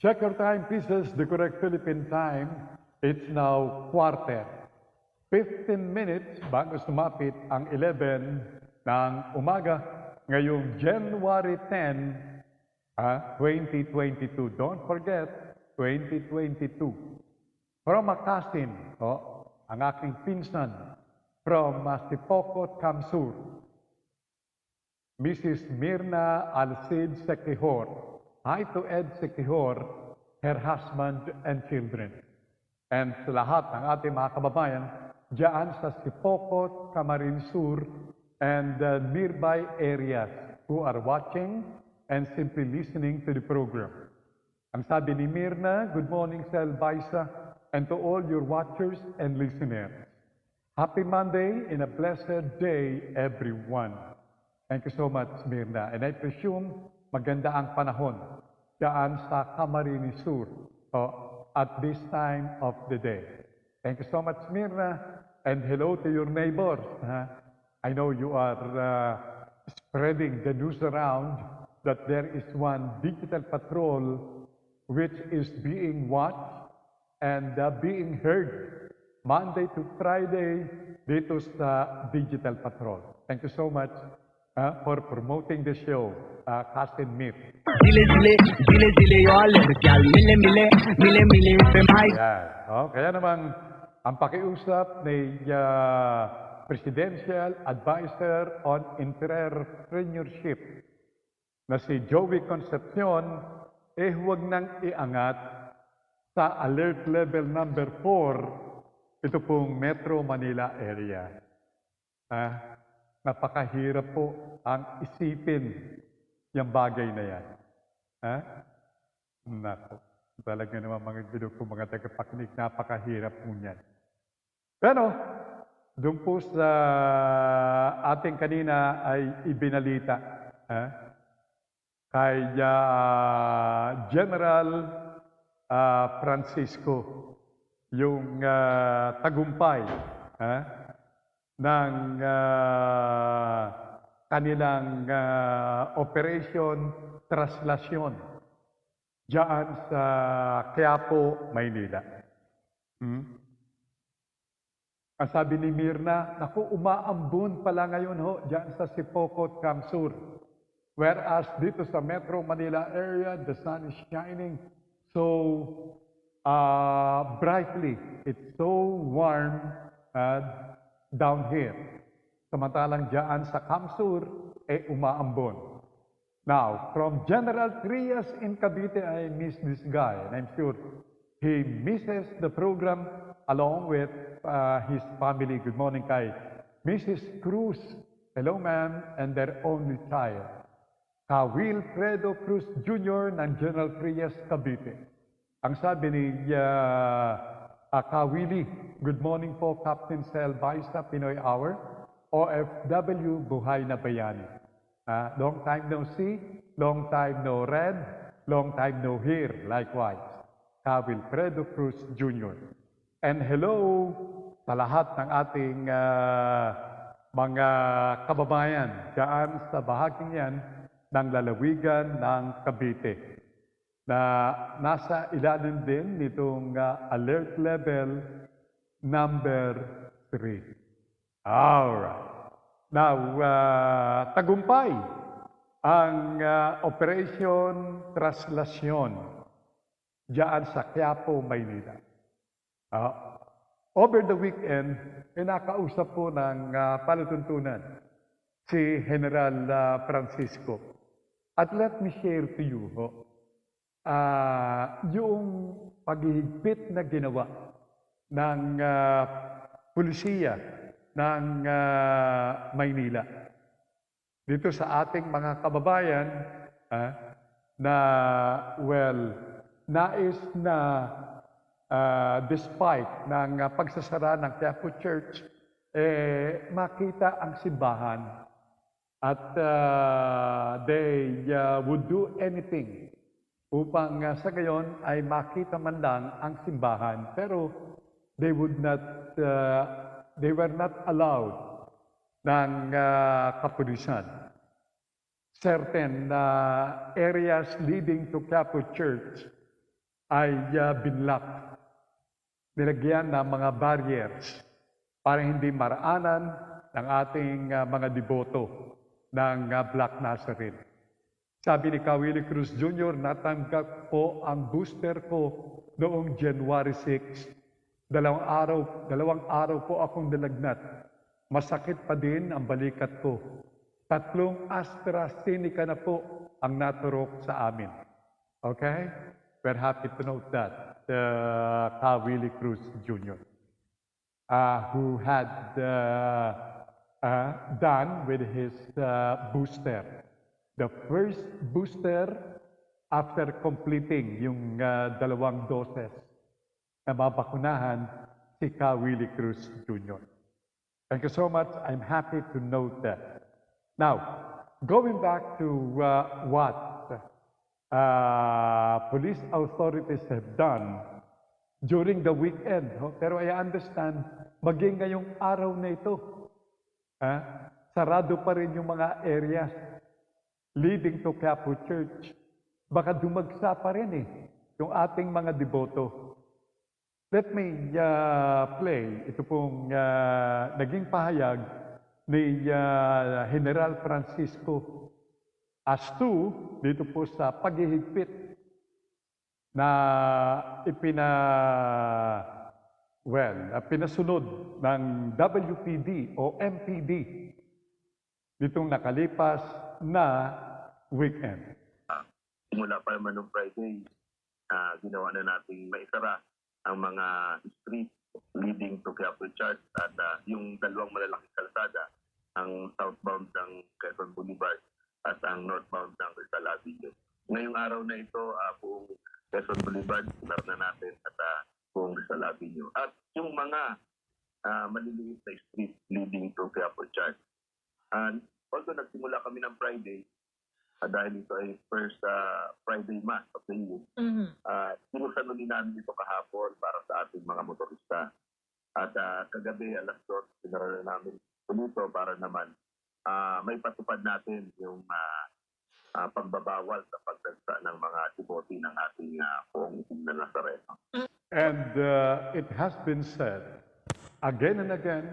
Check your time pieces, the correct Philippine time. It's now quarter. 15 minutes bago sumapit ang 11 ng umaga ngayong January 10, 2022. Don't forget, 2022. From Makasin, ang aking pinsan, from Sipocot, Kamsur, Mrs. Mirna Alcid Sekihor. Hi to Ed Sekihor, her husband and children. And sa lahat ng ating mga kababayan, diyan sa Sipocot, Camarines Sur, and nearby areas who are watching and simply listening to the program. Ang sabi ni Mirna, good morning sa Elbaisa, and to all your watchers and listeners. Happy Monday and a blessed day, everyone. Thank you so much, Mirna. And I presume maganda ang panahon diyan sa Camarines Sur at this time of the day. Thank you so much, Mirna, and hello to your neighbors. I know you are spreading the news around that there is one digital patrol which is being watched and being heard Monday to Friday dito sa digital patrol. Thank you so much for promoting the show, Cousin Mir. Dile, y'all, mile, Kaya naman, ang pakiusap ni Presidential Advisor on Entrepreneurship na si Joey Concepcion, huwag nang iangat sa alert level number 4, ito pong Metro Manila area. Napakahirap po ang isipin yung bagay na yan. Nako, talaga naman mga bilog po mga tagapakinig, napakahirap po yan. Pero, doon po sa ating kanina ay ibinalita kay General Francisco yung tagumpay ng kanilang operation traslasyon diyan sa Quiapo, Maynila. Ang sabi ni Mirna, naku, umaambon pala ngayon diyan sa Sipocot, Kamsur. Whereas dito sa Metro Manila area, the sun is shining so brightly. It's so warm down here. Samantalang diyan sa Kamsur, umaambon. Now, from General Trias in Cavite, I miss this guy, and I'm sure he misses the program along with his family. Good morning kay Mrs. Cruz. Hello, ma'am, and their only child. Wilfredo Cruz Jr. ng General Trias, Cavite. Ang sabi ni Willie, good morning po, Captain Sel Baisa, Pinoy Hour, OFW, Buhay na Bayani. Long time no see, long time no read, long time no hear, likewise. Wilfredo Cruz Jr. And hello sa lahat ng ating mga kababayan dyan sa bahaging yan ng lalawigan ng Cavite na nasa ilalim din nitong alert level number 3. Alright. Now, tagumpay ang Operation Traslasyon diyan sa Quiapo, Maynila. Over the weekend, nakausap po ng palatuntunan si General Francisco. At let me share to you yung paghihigpit na ginawa ng pulisiya ng Maynila. dito sa ating mga kababayan na, well, nais na despite ng pagsasara ng Quiapo Church, makita ang simbahan at they would do anything upang sa gayon ay makita man lang ang simbahan. Pero they were not allowed ng kapulisan. Certain areas leading to Quiapo Church ay binlock. Nilagyan ng mga barriers para hindi maraanan ng ating mga deboto ng Black Nazarene. Sabi ni Willie Cruz Jr., natanggap po ang booster ko noong January 6. Dalawang araw po akong nalagnat. Masakit pa din ang balikat ko. 3 AstraZeneca na po ang naturok sa amin. Okay? We're happy to note that. Willie Cruz Jr., who had done with his booster. The first booster after completing yung 2 doses na mabakunahan si Willie Cruz Jr. Thank you so much. I'm happy to note that. Now, going back to what police authorities have done during the weekend. Pero I understand, maging ngayong araw na ito, sarado pa rin yung mga areas leading to Quiapo Church. Baka dumagsa pa rin yung ating mga deboto. Let me play ito pong naging pahayag ni General Francisco Astu dito po sa paghihigpit na pinasunod ng WPD o MPD ditong nakalipas na weekend. Simula pa naman noong Friday, ginawa na nating maisara ang mga street leading to Quiapo Church at yung 2 malalaking kalsada, ang southbound ng Quezon Boulevard at ang northbound ng Rizal Avenue. Ngayong araw na ito, buong Quezon Boulevard, sinar na natin at buong Rizal Avenue. At yung mga maliliit na street leading to Quiapo Church. And although nagsimula kami ng Friday, dahil ito ay first Friday Mass of the year, sinusan ulit namin ito kahapon para sa ating mga motorista. At kagabi, alas 2, sinara na namin ito para naman may patupad natin yung pagbabawal sa pagdagsa ng mga debote ng ating poong itim na Nazareno. And it has been said again and again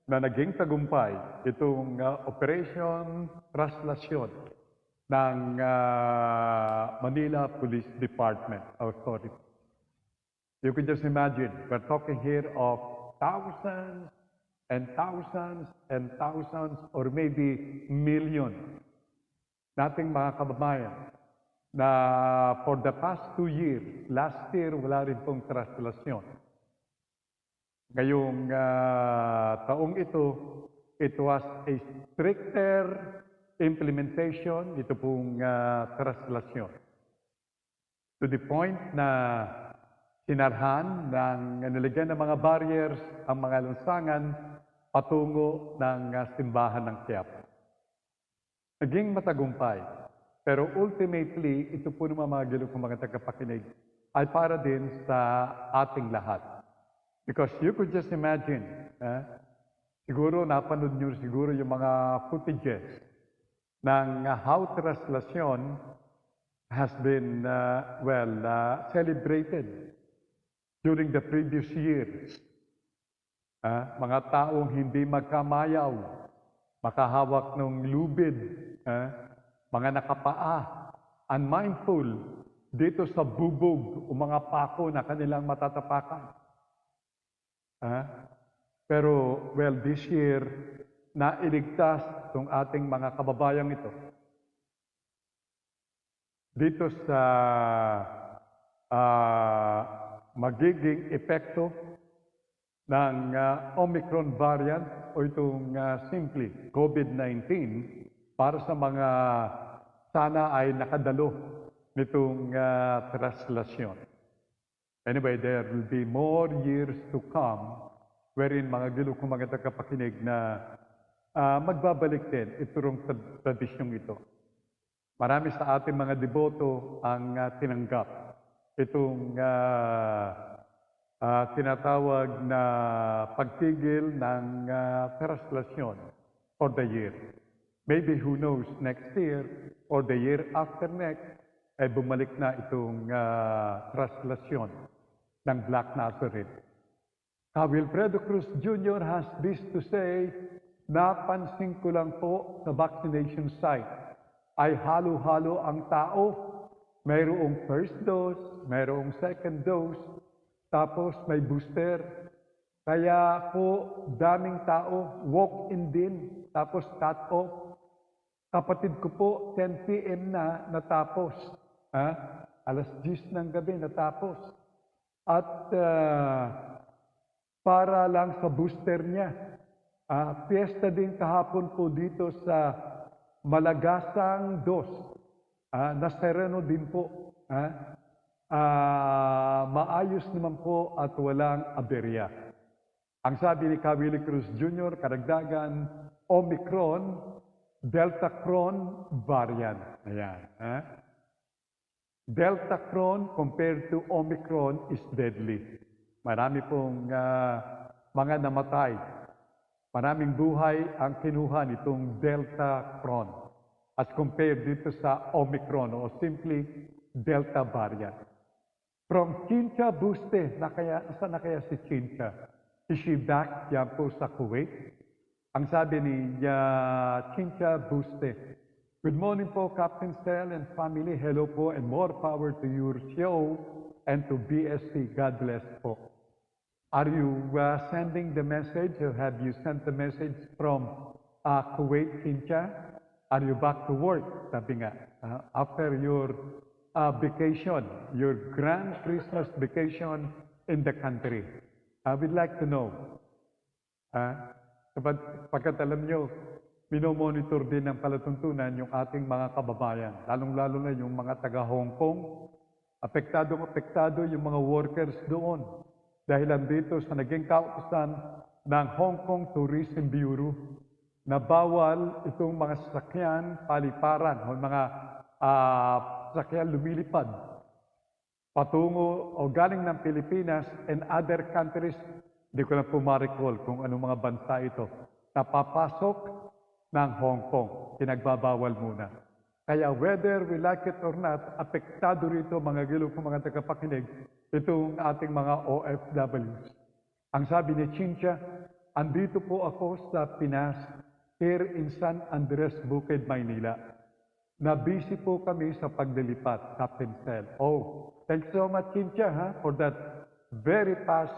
na naging tagumpay itong Operation Traslasyon ng Manila Police Department Authority. You can just imagine, we're talking here of thousands and thousands and thousands or maybe millions nating mga kababayan na for the past 2 years, last year wala rin pong traslasyon. Ngayong taong ito, it was a stricter implementation, ito pong traslasyon. To the point na sinarhan ng nilagyan ng mga barriers ang mga lansangan patungo ng simbahan ng Quiapo. Naging matagumpay. Pero ultimately, ito po naman mga gilong kong mga tagapakinig ay para din sa ating lahat. Because you could just imagine, siguro napanood nyo siguro yung mga footages ng how traslasyon has been, celebrated during the previous years. Mga taong hindi magkamayaw, makahawak ng lubid, mga nakapaa, unmindful dito sa bubog o mga pako na kanilang matatapakan. Pero, this year, nailigtas itong ating mga kababayang ito dito sa magiging epekto ng Omicron variant o itong simply COVID-19 para sa mga sana ay nakadalo nitong translasyon. Anyway, there will be more years to come wherein mga gilo kong mga tagapakinig na magbabalik din itong tradisyong ito. Marami sa ating mga deboto ang tinanggap itong tinatawag na pagtigil ng translasyon for the year. Maybe who knows, next year or the year after next, ay bumalik na itong translasyon ng Black Nazarene. Wilfredo Cruz Jr. has this to say, napansin ko lang po sa vaccination site, ay halo-halo ang tao, mayroong first dose, mayroong second dose, tapos may booster. Kaya po, daming tao, walk-in din, tapos cut-off. Kapatid ko po, 10 p.m. na natapos. Alas 10 ng gabi natapos. At para lang sa booster niya. Fiesta din kahapon po dito sa Malagasang 2. Nasereno din po. Maayos naman po at walang aberya. Ang sabi ni Willie Cruz Jr., karagdagan, Omicron, Delta-Cron variant. Ayan. Delta-Cron compared to Omicron is deadly. Marami pong mga namatay. Maraming buhay ang kinuha nitong Delta-Cron as compared dito sa Omicron o simply Delta variant. From Chincha Buste, saan na kaya si Chincha? Is she back yan po sa Kuwait? Ang sabi ni Chincha Buste, good morning po, Captain Stel and family. Hello po and more power to your show and to BSC. God bless po. Are you sending the message or have you sent the message from Kuwait, Chincha? Are you back to work? Sabi nga, after your vacation, your grand Christmas vacation in the country. We'd like to know. Pagkat alam nyo, minomonitor din ng palatuntunan yung ating mga kababayan, lalong-lalo na yung mga taga-Hong Kong. Apektado yung mga workers doon. Dahil dito sa naging kautusan ng Hong Kong Tourism Bureau na bawal itong mga sasakyan, paliparan, o mga sasakyan lumilipad patungo o galing ng Pilipinas and other countries. Hindi ko na po ma-recall kung anong mga bansa ito, na papasok ng Hong Kong. Pinagbabawal muna. Kaya whether we like it or not, apektado rito mga gilo kong mga tagapakinig, itong ating mga OFWs. Ang sabi ni Chincha, andito po ako sa Pinas, here in San Andres, Bukid, Maynila. Na-busy po kami sa paglilipat, Captain Sel. Oh, thanks so much, Chincha, for that very fast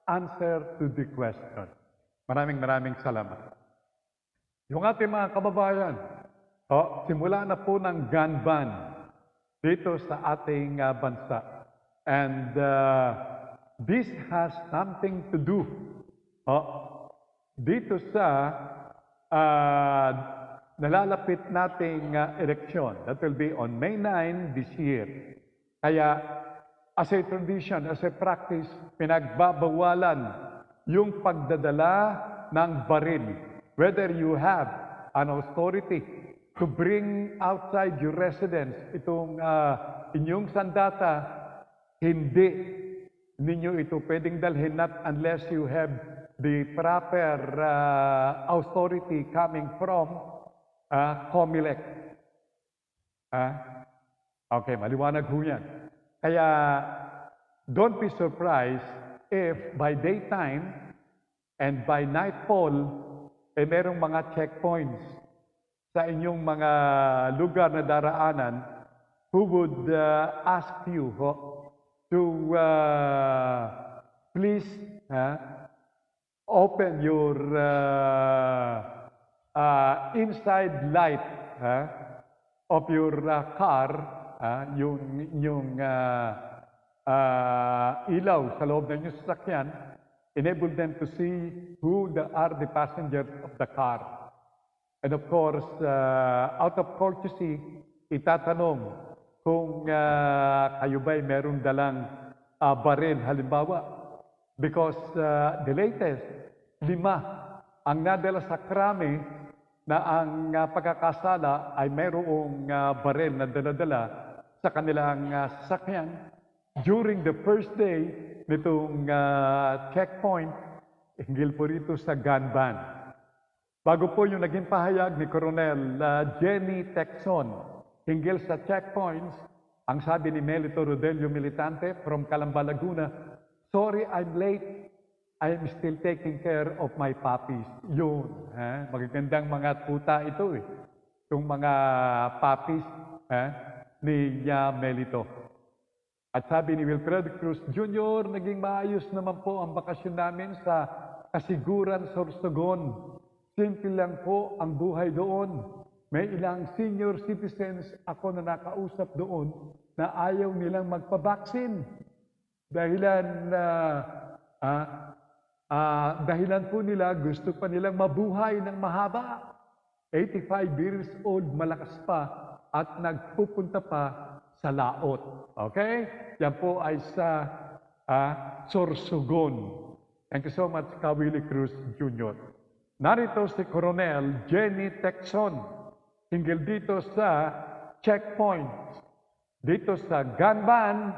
answer to the question. Maraming salamat. Yung ating mga kababayan, simula na po ng gun ban dito sa ating bansa. And this has something to do dito sa nalalapit nating eleksyon. That will be on May 9 this year. Kaya as a tradition, as a practice, pinagbabawalan yung pagdadala ng baril. Whether you have an authority to bring outside your residence itong inyong sandata, hindi ninyo ito pwedeng dalhin not unless you have the proper authority coming from COMELEC. Okay, maliwanag ho yan. Kaya, don't be surprised if by daytime and by nightfall, merong mga checkpoints sa inyong mga lugar na daraanan who would ask you to please open your inside light of your car, yung ilaw sa loob ng inyong sasakyan, enable them to see who are the passengers of the car. And of course, out of courtesy, itatanong kung kayo ba'y merong dalang baril, halimbawa. Because the latest, 5 ang nadala sa krami na ang pagkakasala ay mayroong baril na dala-dala sa kanilang sasakyan during the first day nitong checkpoint hinggil po rito sa gun ban. Bago po yung naging pahayag ni Coronel Jenny Tecson hinggil sa checkpoints, ang sabi ni Melito Rodelio Militante from Calamba, Laguna, "Sorry, I'm late. I'm still taking care of my puppies." Yun. Magagandang mga tuta ito eh. Itong mga puppies ni Melito. At sabi ni Wilfredo Cruz Jr., naging maayos naman po ang bakasyon namin sa Kasiguran, Sorsogon. Simple lang po ang buhay doon. May ilang senior citizens ako na nakausap doon na ayaw nilang magpabaksin. Dahilan po nila, gusto pa nilang mabuhay ng mahaba. 85 years old, malakas pa, at nagpupunta pa sa laot. Okay? Yan po ay sa Sorsogon. Thank you so much, Willie Cruz Jr. Narito si Coronel Jenny Tecson hinggil dito sa checkpoints, dito sa gun ban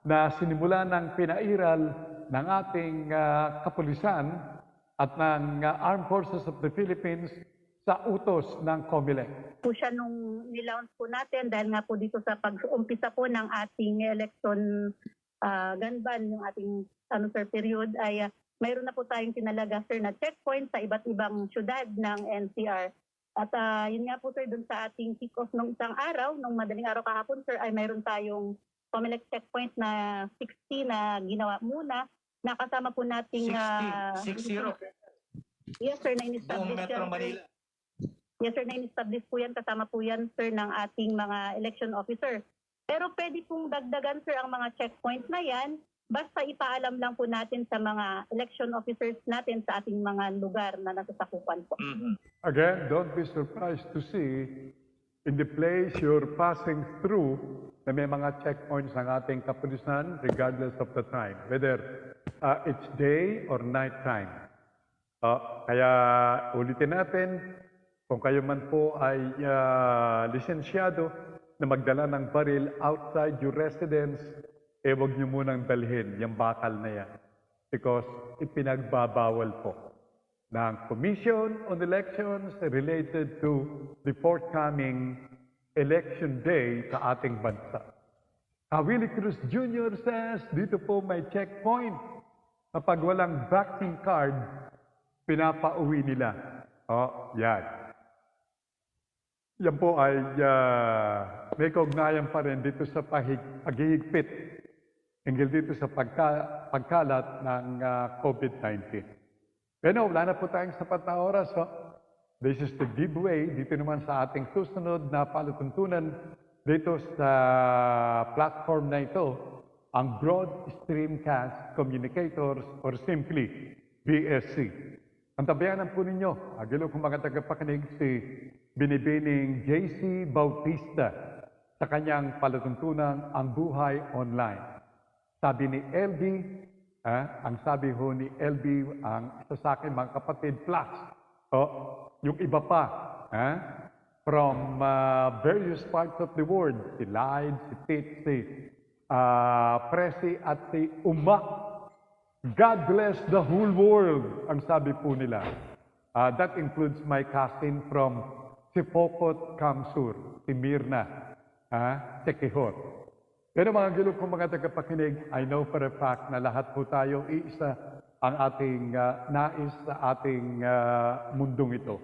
na sinimula ng pinairal ng ating kapulisan at ng Armed Forces of the Philippines sa utos ng COMELEC. Po siya nung nilaunch po natin dahil nga po dito sa pag-umpisa po ng ating election gun ban, yung ating period ay mayroon na po tayong tinalaga, sir, na checkpoint sa iba't ibang syudad ng NCR. At yun nga po, sir, dun sa ating kick-off nung isang araw, nung madaling araw kahapon, sir, ay mayroon tayong COMELEC checkpoint na 60 na ginawa muna. Nakasama po nating... 60? Yes, sir, na in-establish Buong Metro Manila? Yes, sir, na in-establish po yan. Kasama po yan, sir, ng ating mga election officer. Pero pwede pong dagdagan, sir, ang mga checkpoint na yan. Basta ipaalam lang po natin sa mga election officers natin sa ating mga lugar na nasasakupan po. Again, don't be surprised to see in the place you're passing through na may mga checkpoints ng ating kapulisan regardless of the time, whether it's day or night time. Kaya ulitin natin, kung kayo man po ay lisensyado na magdala ng baril outside your residence, huwag niyo munang dalhin yung bakal na yan because ipinagbabawal po ng Commission on Elections related to the forthcoming election day sa ating bansa. Willie Cruz Jr. says, dito po may checkpoint. Kapag walang vaccine card, pinapauwi nila. Yan. Yan po ay may kaugnayan pa rin dito sa paghihigpit hinggil dito sa pagkalat ng COVID-19. Pero wala na po tayong sapat na oras. This is the giveaway dito naman sa ating susunod na palatuntunan dito sa platform na ito, ang Broad Streamcast Communicators or simply BSC. Ang tabayanan po ninyo, agilo kong mga tagapakinig si Binibining JC Bautista sa kanyang palatuntunang Ang Buhay Online. Sabi ni LB, ang sabi ho ni LB, ang isa sa akin mga kapatid, plus, yung iba pa, from various parts of the world, si Lyde, si Pete, si Presi at si Uma. God bless the whole world, ang sabi po nila. That includes my cousin from Sipokot, Kamsur, si Mirna, Tekihor. Pero mga gilog kong mga tagapakinig, I know for a fact na lahat po tayo iisa ang ating nais sa ating mundong ito.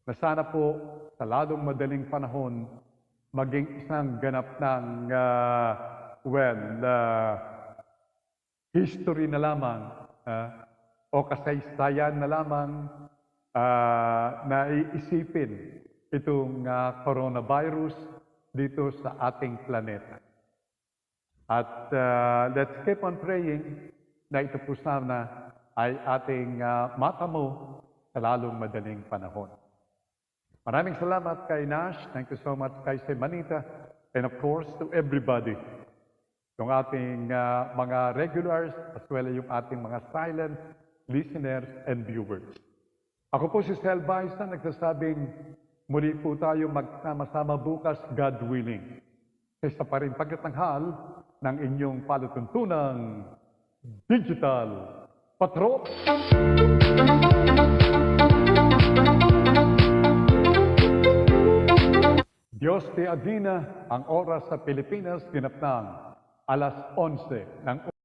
Na sana po sa lalong madaling panahon, maging isang ganap ng, history na lamang o kasaysayan na lamang na iisipin itong coronavirus dito sa ating planeta. At let's keep on praying na ito po sana ay ating matamo sa lalong madaling panahon. Maraming salamat kay Nash. Thank you so much kay Semanita. And of course, to everybody. Yung ating mga regulars as well as yung ating mga silent listeners and viewers. Ako po si Sel Baisa, nagsasabing muli po tayo magsama-sama bukas, God willing. Sa isa pa rin pagkatanghal ng inyong palatuntunang Digital Patrol. Diyos te Adina, ang oras sa Pilipinas, ginap ng alas 11 ng